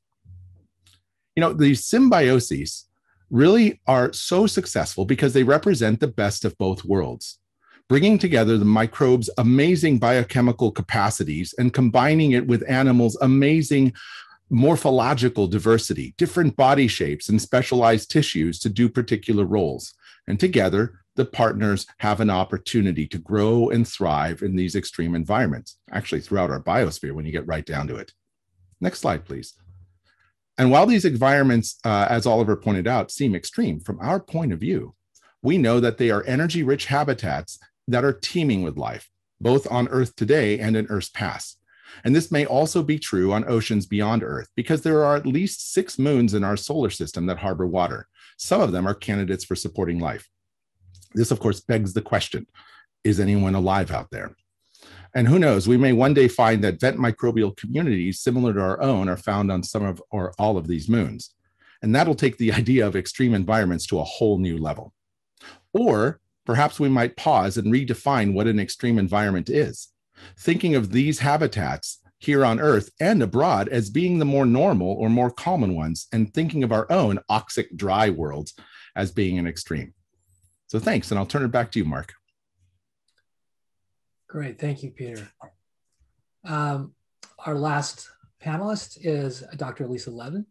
These symbioses really are so successful because they represent the best of both worlds, bringing together the microbes' amazing biochemical capacities and combining it with animals' amazing morphological diversity, different body shapes and specialized tissues to do particular roles. And together, the partners have an opportunity to grow and thrive in these extreme environments, actually throughout our biosphere when you get right down to it. Next slide, please. And while these environments, as Oliver pointed out, seem extreme, from our point of view, we know that they are energy-rich habitats that are teeming with life, both on Earth today and in Earth's past. And this may also be true on oceans beyond Earth, because there are at least 6 moons in our solar system that harbor water. Some of them are candidates for supporting life. This, of course, begs the question, is anyone alive out there? And who knows, we may one day find that vent microbial communities similar to our own are found on some of or all of these moons. And that'll take the idea of extreme environments to a whole new level. Or perhaps we might pause and redefine what an extreme environment is, thinking of these habitats here on Earth and abroad as being the more normal or more common ones, and thinking of our own oxic dry worlds as being an extreme. So thanks, and I'll turn it back to you, Mark. Great, thank you, Peter. Our last panelist is Dr. Lisa Levin.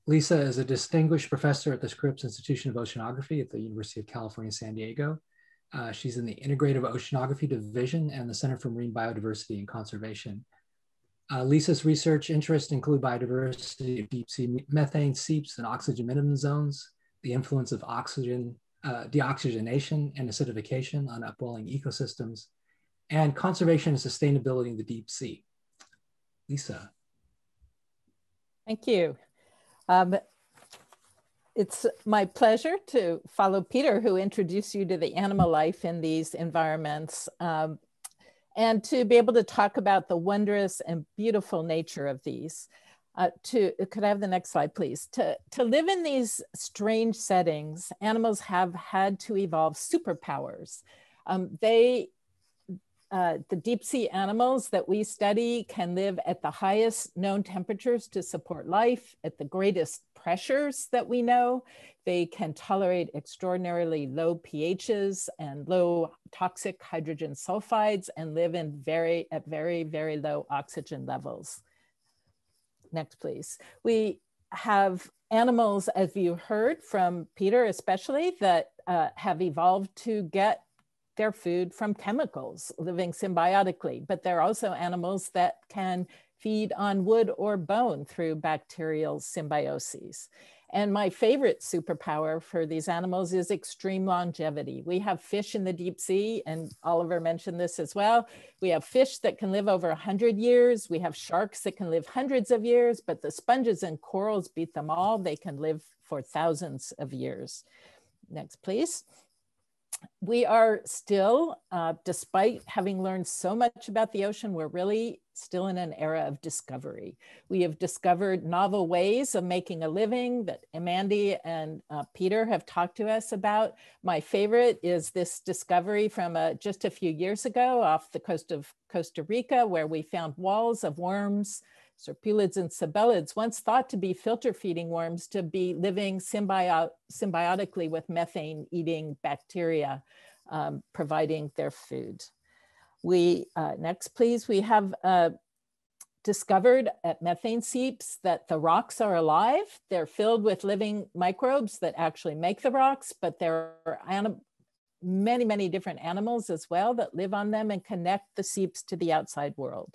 Lisa is a distinguished professor at the Scripps Institution of Oceanography at the University of California, San Diego. She's in the Integrative Oceanography Division and the Center for Marine Biodiversity and Conservation. Lisa's research interests include biodiversity of deep sea methane seeps and oxygen minimum zones, the influence of oxygen, deoxygenation and acidification on upwelling ecosystems, and conservation and sustainability in the deep sea. Lisa. Thank you. It's my pleasure to follow Peter, who introduced you to the animal life in these environments, and to be able to talk about the wondrous and beautiful nature of these. Could I have the next slide, please? To live in these strange settings, animals have had to evolve superpowers. The deep sea animals that we study can live at the highest known temperatures to support life, at the greatest pressures that we know. They can tolerate extraordinarily low pHs and low toxic hydrogen sulfides and live at very, very low oxygen levels. Next, please. We have animals, as you heard from Peter especially, that have evolved to get their food from chemicals, living symbiotically, but there are also animals that can feed on wood or bone through bacterial symbioses. And my favorite superpower for these animals is extreme longevity. We have fish in the deep sea, and Oliver mentioned this as well. We have fish that can live over 100 years. We have sharks that can live hundreds of years, but the sponges and corals beat them all. They can live for thousands of years. Next, please. We are still, despite having learned so much about the ocean, we're really still in an era of discovery. We have discovered novel ways of making a living that Mandy and Peter have talked to us about. My favorite is this discovery from just a few years ago off the coast of Costa Rica, where we found walls of worms, serpulids and sabellids, once thought to be filter feeding worms, to be living symbiotically with methane eating bacteria, providing their food. Next please, we have discovered at methane seeps that the rocks are alive. They're filled with living microbes that actually make the rocks, but there are many different animals as well that live on them and connect the seeps to the outside world.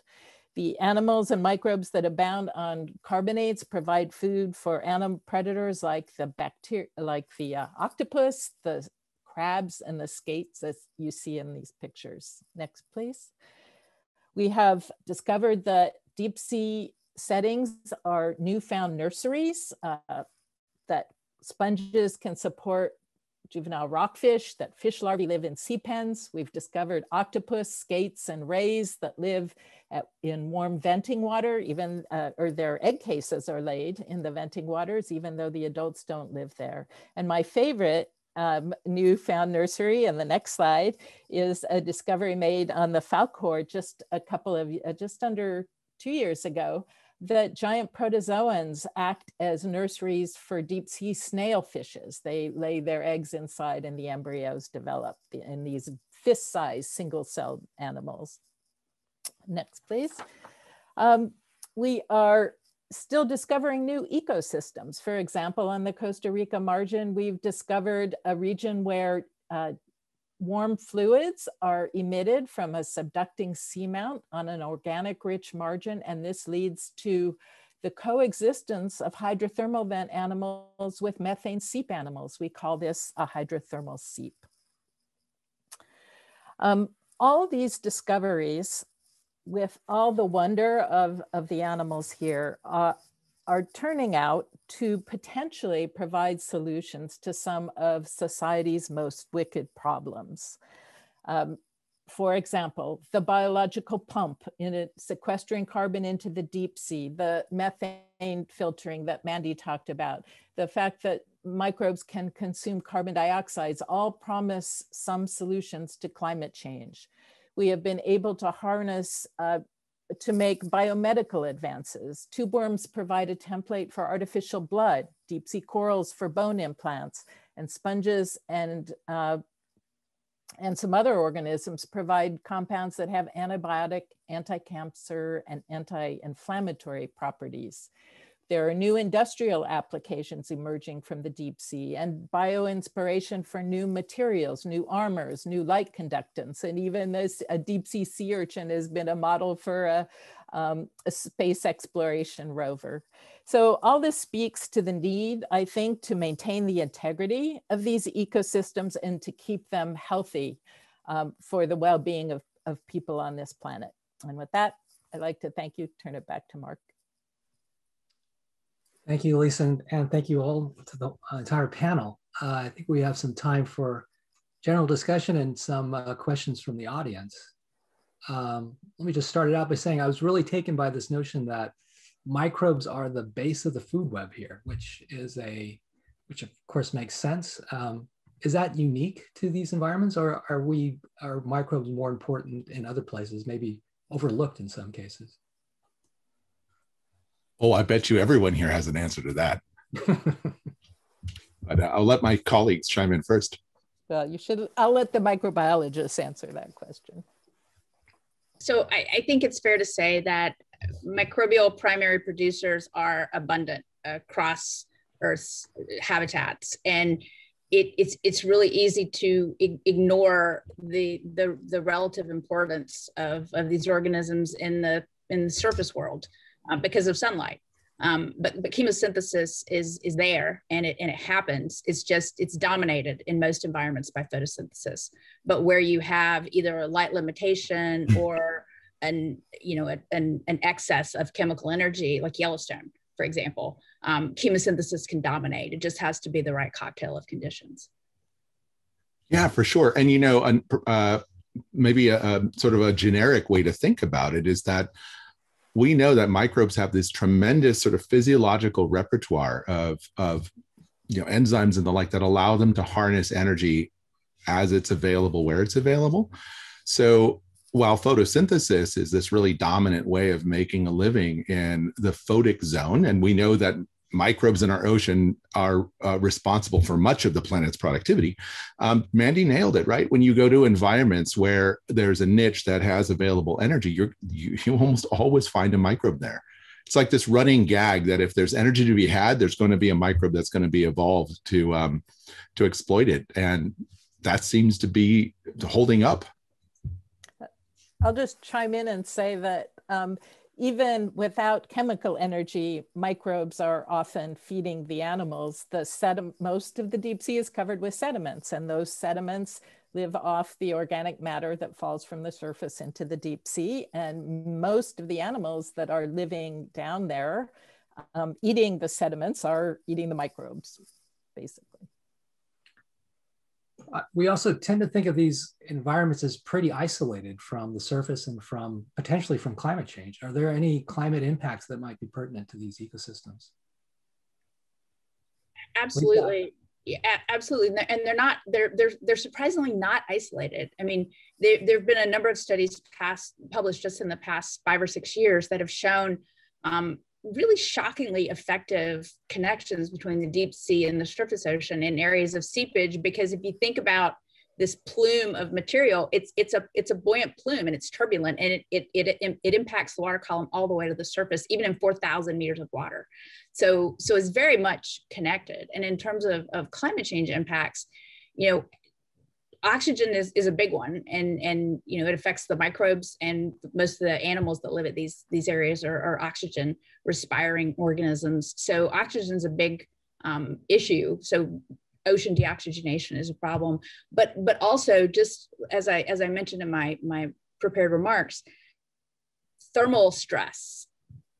The animals and microbes that abound on carbonates provide food for animal predators like the octopus, the crabs, and the skates, as you see in these pictures. Next, please. We have discovered that deep sea settings are New.Found nurseries, that sponges can support juvenile rockfish, that fish larvae live in sea pens. We've discovered octopus, skates, and rays that live in warm venting water, even, or their egg cases are laid in the venting waters, even though the adults don't live there. And my favorite New.Found nursery, and the next slide, is a discovery made on the Falkor just under 2 years ago, that giant protozoans act as nurseries for deep sea snail fishes. They lay their eggs inside and the embryos develop in these fist-sized single-celled animals. Next, please. We are still discovering new ecosystems. For example, on the Costa Rica margin, we've discovered a region where warm fluids are emitted from a subducting seamount on an organic rich margin, and this leads to the coexistence of hydrothermal vent animals with methane seep animals. We call this a hydrothermal seep. All of these discoveries, with all the wonder of the animals here, are turning out to potentially provide solutions to some of society's most wicked problems. For example, the biological pump in it, sequestering carbon into the deep sea, the methane filtering that Mandy talked about, the fact that microbes can consume carbon dioxides all promise some solutions to climate change. We have been able to harness to make biomedical advances. Tube worms provide a template for artificial blood, deep sea corals for bone implants, and sponges and some other organisms provide compounds that have antibiotic, anti-cancer, and anti-inflammatory properties. There are new industrial applications emerging from the deep sea and bio-inspiration for new materials, new armors, new light conductance, and even a deep sea sea urchin has been a model for a space exploration rover. So all this speaks to the need, I think, to maintain the integrity of these ecosystems and to keep them healthy for the well-being of people on this planet. And with that, I'd like to thank you, turn it back to Mark. Thank you, Lisa, and thank you all to the entire panel. I think we have some time for general discussion and some questions from the audience. Let me just start it out by saying I was really taken by this notion that microbes are the base of the food web here, which of course makes sense. Is that unique to these environments, or are microbes more important in other places, maybe overlooked in some cases? Oh, I bet you everyone here has an answer to that. But I'll let my colleagues chime in first. Well, I'll let the microbiologists answer that question. So I think it's fair to say that microbial primary producers are abundant across Earth's habitats. And it's really easy to ignore the relative importance of these organisms in the surface world. Because of sunlight, but chemosynthesis is there, and it happens. It's dominated in most environments by photosynthesis. But where you have either a light limitation or an excess of chemical energy, like Yellowstone, for example, chemosynthesis can dominate. It just has to be the right cocktail of conditions. Yeah, for sure. And maybe a sort of a generic way to think about it is that we know that microbes have this tremendous sort of physiological repertoire of enzymes and the like that allow them to harness energy as it's available, where it's available. So while photosynthesis is this really dominant way of making a living in the photic zone, and we know that microbes in our ocean are responsible for much of the planet's productivity. Mandy nailed it, right? When you go to environments where there's a niche that has available energy, you almost always find a microbe there. It's like this running gag that if there's energy to be had, there's going to be a microbe that's going to be evolved to exploit it. And that seems to be holding up. I'll just chime in and say that even without chemical energy, microbes are often feeding the animals. Most of the deep sea is covered with sediments, and those sediments live off the organic matter that falls from the surface into the deep sea. And most of the animals that are living down there, eating the sediments, are eating the microbes, basically. We also tend to think of these environments as pretty isolated from the surface and potentially from climate change. Are there any climate impacts that might be pertinent to these ecosystems? Absolutely. Yeah, absolutely. And they're surprisingly not isolated. I mean, there have been a number of studies published just in the past 5 or 6 years that have shown really shockingly effective connections between the deep sea and the surface ocean in areas of seepage. Because if you think about this plume of material, it's a buoyant plume and it's turbulent, and it impacts the water column all the way to the surface, even in 4,000 meters of water. So it's very much connected. And in terms of climate change impacts, oxygen is a big one, and it affects the microbes, and most of the animals that live at these areas are oxygen respiring organisms. So oxygen is a big issue. So ocean deoxygenation is a problem, but also, just as I mentioned in my prepared remarks, thermal stress,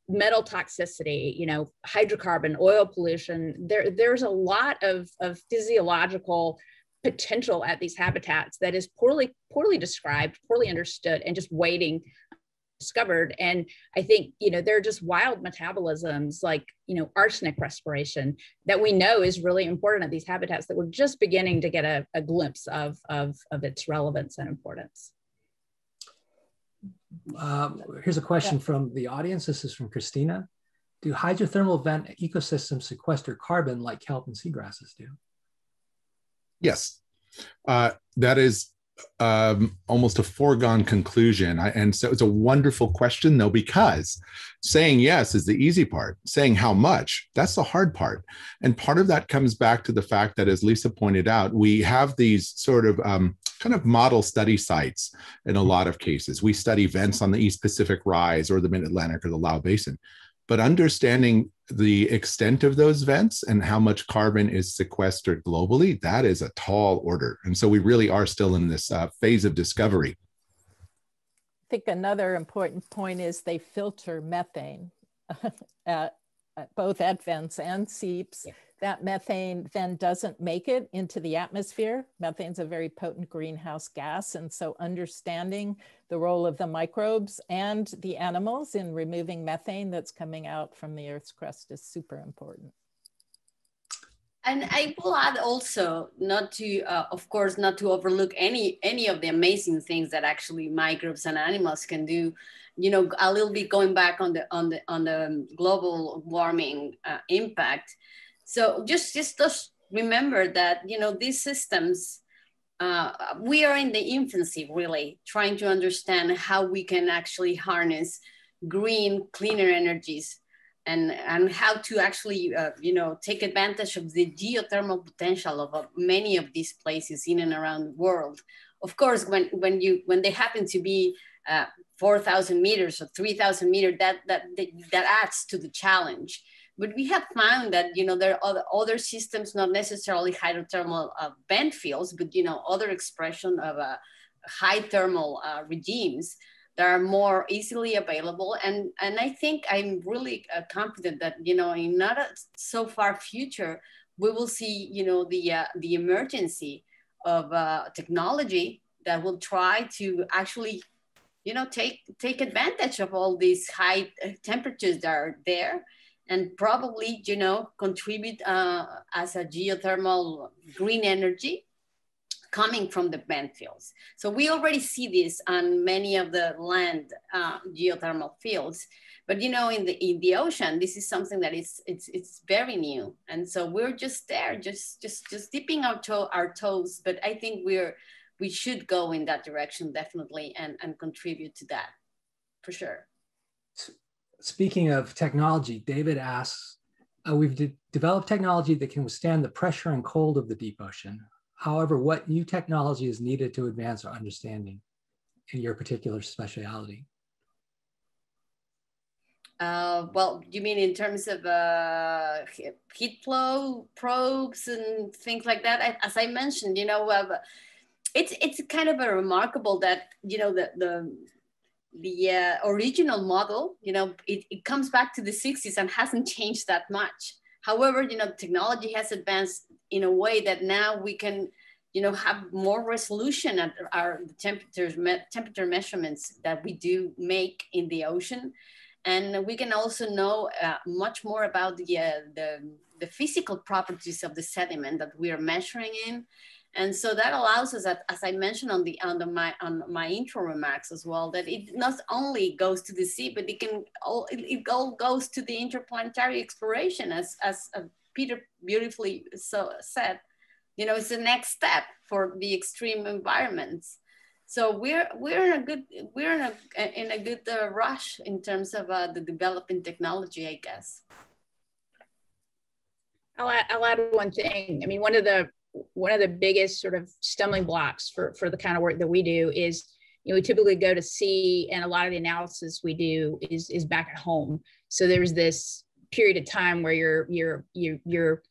metal toxicity, hydrocarbon, oil pollution. There's a lot of physiological potential at these habitats that is poorly described, poorly understood, and just waiting discovered. And I think, there are just wild metabolisms like, arsenic respiration that we know is really important at these habitats that we're just beginning to get a glimpse of its relevance and importance. Here's a question from the audience. This is from Christina. Do hydrothermal vent ecosystems sequester carbon like kelp and seagrasses do? Yes, that is almost a foregone conclusion. And so it's a wonderful question, though, because saying yes is the easy part. Saying how much, that's the hard part. And part of that comes back to the fact that, as Lisa pointed out, we have these sort of kind of model study sites in a lot of cases. We study vents on the East Pacific Rise or the Mid-Atlantic or the Lau Basin. But understanding the extent of those vents and how much carbon is sequestered globally, that is a tall order. And so we really are still in this phase of discovery. I think another important point is they filter methane, both at vents and seeps. Yeah. That methane then doesn't make it into the atmosphere. Methane's a very potent greenhouse gas. And so understanding the role of the microbes and the animals in removing methane that's coming out from the Earth's crust is super important. And I will add also, not to, of course, not to overlook any of the amazing things that actually microbes and animals can do. A little bit going back on the global warming impact. So just remember that, these systems, we are in the infancy, really, trying to understand how we can actually harness green, cleaner energies and how to actually, take advantage of the geothermal potential of many of these places in and around the world. Of course, when they happen to be 4,000 meters or 3,000 meters, that adds to the challenge. But we have found that, there are other systems, not necessarily hydrothermal vent fields, but, other expression of high thermal regimes that are more easily available. And I think I'm really confident that, in not a so far future, we will see, the emergency of technology that will try to actually, take advantage of all these high temperatures that are there, and probably, contribute as a geothermal green energy coming from the vent fields. So we already see this on many of the land geothermal fields, but in the ocean, this is something that it's very new, and so we're just there, just dipping our toes. But I think we should go in that direction definitely, and contribute to that for sure. Speaking of technology, David asks, we've developed technology that can withstand the pressure and cold of the deep ocean. However, what new technology is needed to advance our understanding in your particular specialty? Well, you mean in terms of heat flow probes and things like that? As I mentioned, it's kind of a remarkable that, the original model, it comes back to the 60s and hasn't changed that much. However, technology has advanced in a way that now we can, have more resolution at our temperature measurements that we do make in the ocean. And we can also know much more about the physical properties of the sediment that we are measuring in. And so that allows us, as I mentioned on my intro remarks as well, that it not only goes to the sea, but it all goes to the interplanetary exploration, as Peter beautifully said. It's the next step for the extreme environments. So we're in a good rush in terms of the developing technology, I guess. I'll add one thing. I mean, one of the biggest sort of stumbling blocks for the kind of work that we do is, we typically go to sea, and a lot of the analysis we do is back at home. So there's this period of time where you're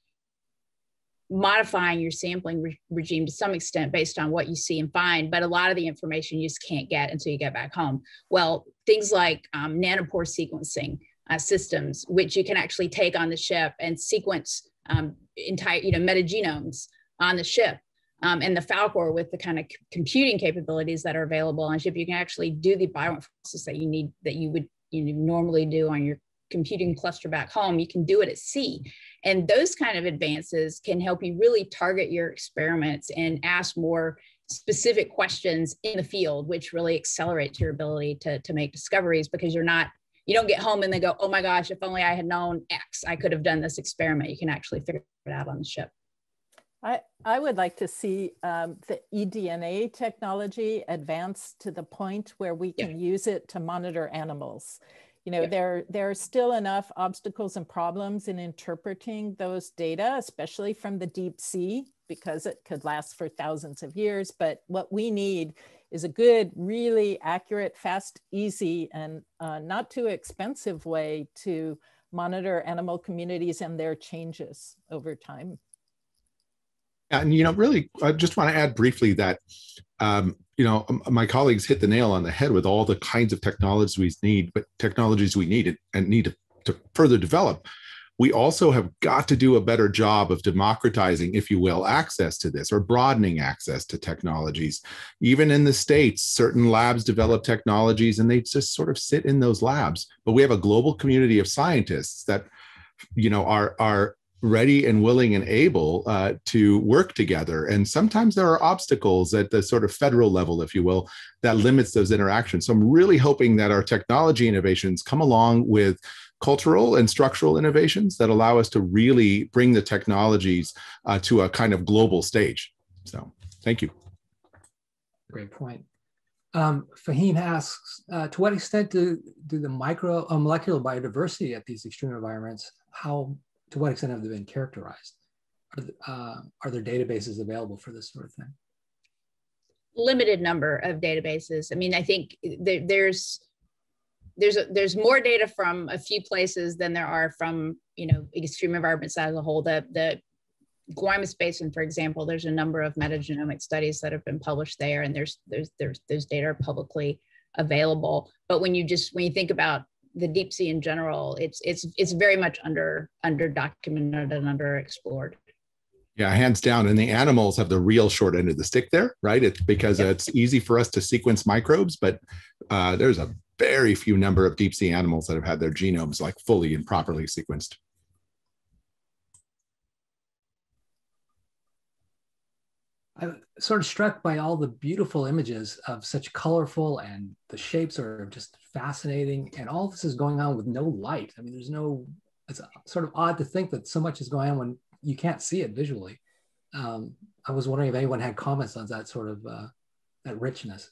modifying your sampling regime to some extent based on what you see and find, but a lot of the information you just can't get until you get back home. Well, things like nanopore sequencing systems, which you can actually take on the ship and sequence entire, metagenomes on the ship. And the Falcor, with the kind of computing capabilities that are available on ship, you can actually do the bioinformatics that you need, that you would normally do on your computing cluster back home. You can do it at sea. And those kind of advances can help you really target your experiments and ask more specific questions in the field, which really accelerates your ability to make discoveries, because you don't get home and then go, oh my gosh, if only I had known X, I could have done this experiment. You can actually figure it out on the ship. I would like to see the eDNA technology advance to the point where we can use it to monitor animals. There are still enough obstacles and problems in interpreting those data, especially from the deep sea, because it could last for thousands of years. But what we need is a good, really accurate, fast, easy, and not too expensive way to monitor animal communities and their changes over time. And, really, I just want to add briefly that, my colleagues hit the nail on the head with all the kinds of technologies we need and need to further develop. We also have got to do a better job of democratizing, if you will, access to this, or broadening access to technologies. Even in the States, certain labs develop technologies and they just sort of sit in those labs. But we have a global community of scientists that, are ready and willing and able to work together. And sometimes there are obstacles at the sort of federal level, if you will, that limits those interactions. So I'm really hoping that our technology innovations come along with cultural and structural innovations that allow us to really bring the technologies to a kind of global stage. So thank you. Great point. Fahim asks, to what extent do the molecular biodiversity at these extreme environments, to what extent have they been characterized? Are there databases available for this sort of thing? Limited number of databases. I mean, I think there's more data from a few places than there are from, extreme environments as a whole. The Guaymas Basin, for example, there's a number of metagenomic studies that have been published there, and those data are publicly available. But when you think about the deep sea in general, it's very much under documented and underexplored. Yeah, hands down. And the animals have the real short end of the stick there, right? It's because it's easy for us to sequence microbes, but there's a very few number of deep sea animals that have had their genomes like fully and properly sequenced. I'm sort of struck by all the beautiful images of such colorful, and the shapes are just fascinating. And all this is going on with no light. I mean, it's sort of odd to think that so much is going on when you can't see it visually. I was wondering if anyone had comments on that sort of, that richness.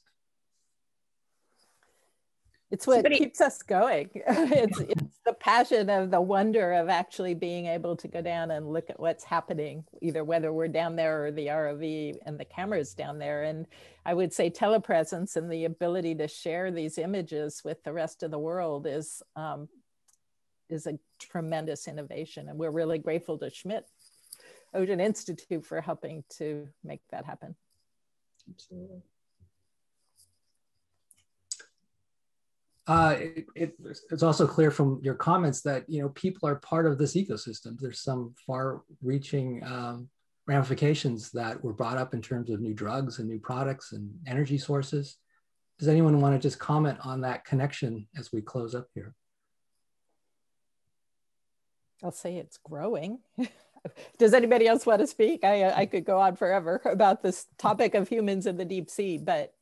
It's what keeps us going. It's the passion of the wonder of actually being able to go down and look at what's happening, either whether we're down there or the ROV and the camera's down there. And I would say telepresence and the ability to share these images with the rest of the world is a tremendous innovation. And we're really grateful to Schmidt Ocean Institute for helping to make that happen. Absolutely. It's also clear from your comments that people are part of this ecosystem. There's some far-reaching ramifications that were brought up in terms of new drugs and new products and energy sources. Does anyone want to just comment on that connection as we close up here? I'll say it's growing. Does anybody else want to speak? I could go on forever about this topic of humans in the deep sea, but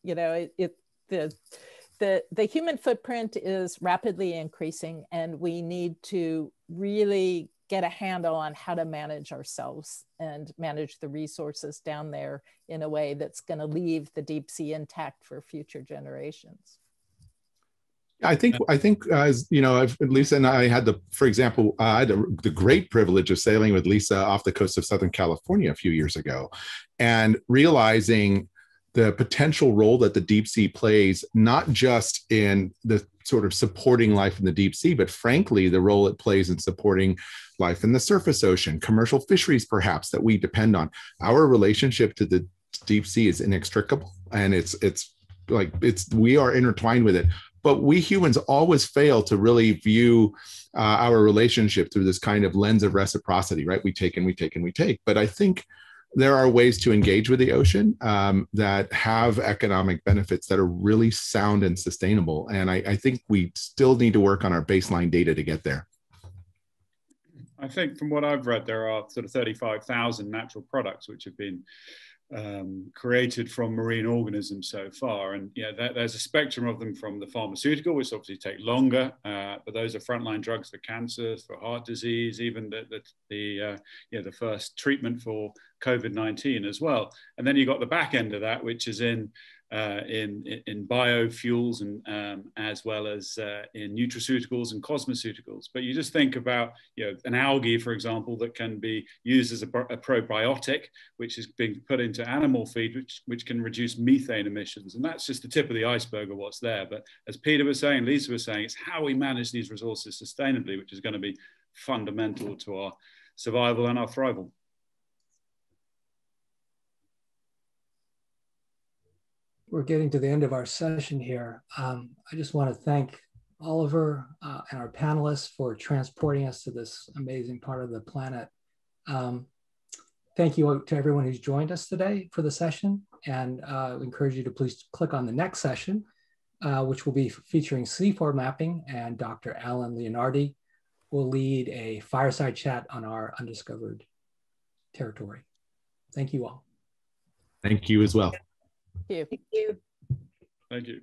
the human footprint is rapidly increasing, and we need to really get a handle on how to manage ourselves and manage the resources down there in a way that's going to leave the deep sea intact for future generations. I think Lisa and I had I had the great privilege of sailing with Lisa off the coast of Southern California a few years ago, and realizing the potential role that the deep sea plays, not just in the sort of supporting life in the deep sea, but frankly, the role it plays in supporting life in the surface ocean, commercial fisheries, perhaps, that we depend on. Our relationship to the deep sea is inextricable, and we are intertwined with it. But we humans always fail to really view our relationship through this kind of lens of reciprocity, right? We take and we take and we take. But I think there are ways to engage with the ocean that have economic benefits that are really sound and sustainable. And I think we still need to work on our baseline data to get there. I think from what I've read, there are sort of 35,000 natural products which have been created from marine organisms so far. And yeah, there's a spectrum of them, from the pharmaceutical, which obviously take longer, but those are frontline drugs for cancer, for heart disease, even the first treatment for COVID-19 as well. And then you got the back end of that, which is in biofuels and as well as in nutraceuticals and cosmeceuticals. But you just think about, an algae, for example, that can be used as a probiotic, which is being put into animal feed, which can reduce methane emissions. And that's just the tip of the iceberg of what's there. But as Peter was saying, Lisa was saying, it's how we manage these resources sustainably, which is going to be fundamental to our survival and our thrival. We're getting to the end of our session here. I just want to thank Oliver and our panelists for transporting us to this amazing part of the planet. Thank you to everyone who's joined us today for the session, and encourage you to please click on the next session, which will be featuring seafloor mapping, and Dr. Alan Leonardi will lead a fireside chat on our undiscovered territory. Thank you all. Thank you as well. Thank you. Thank you. Thank you.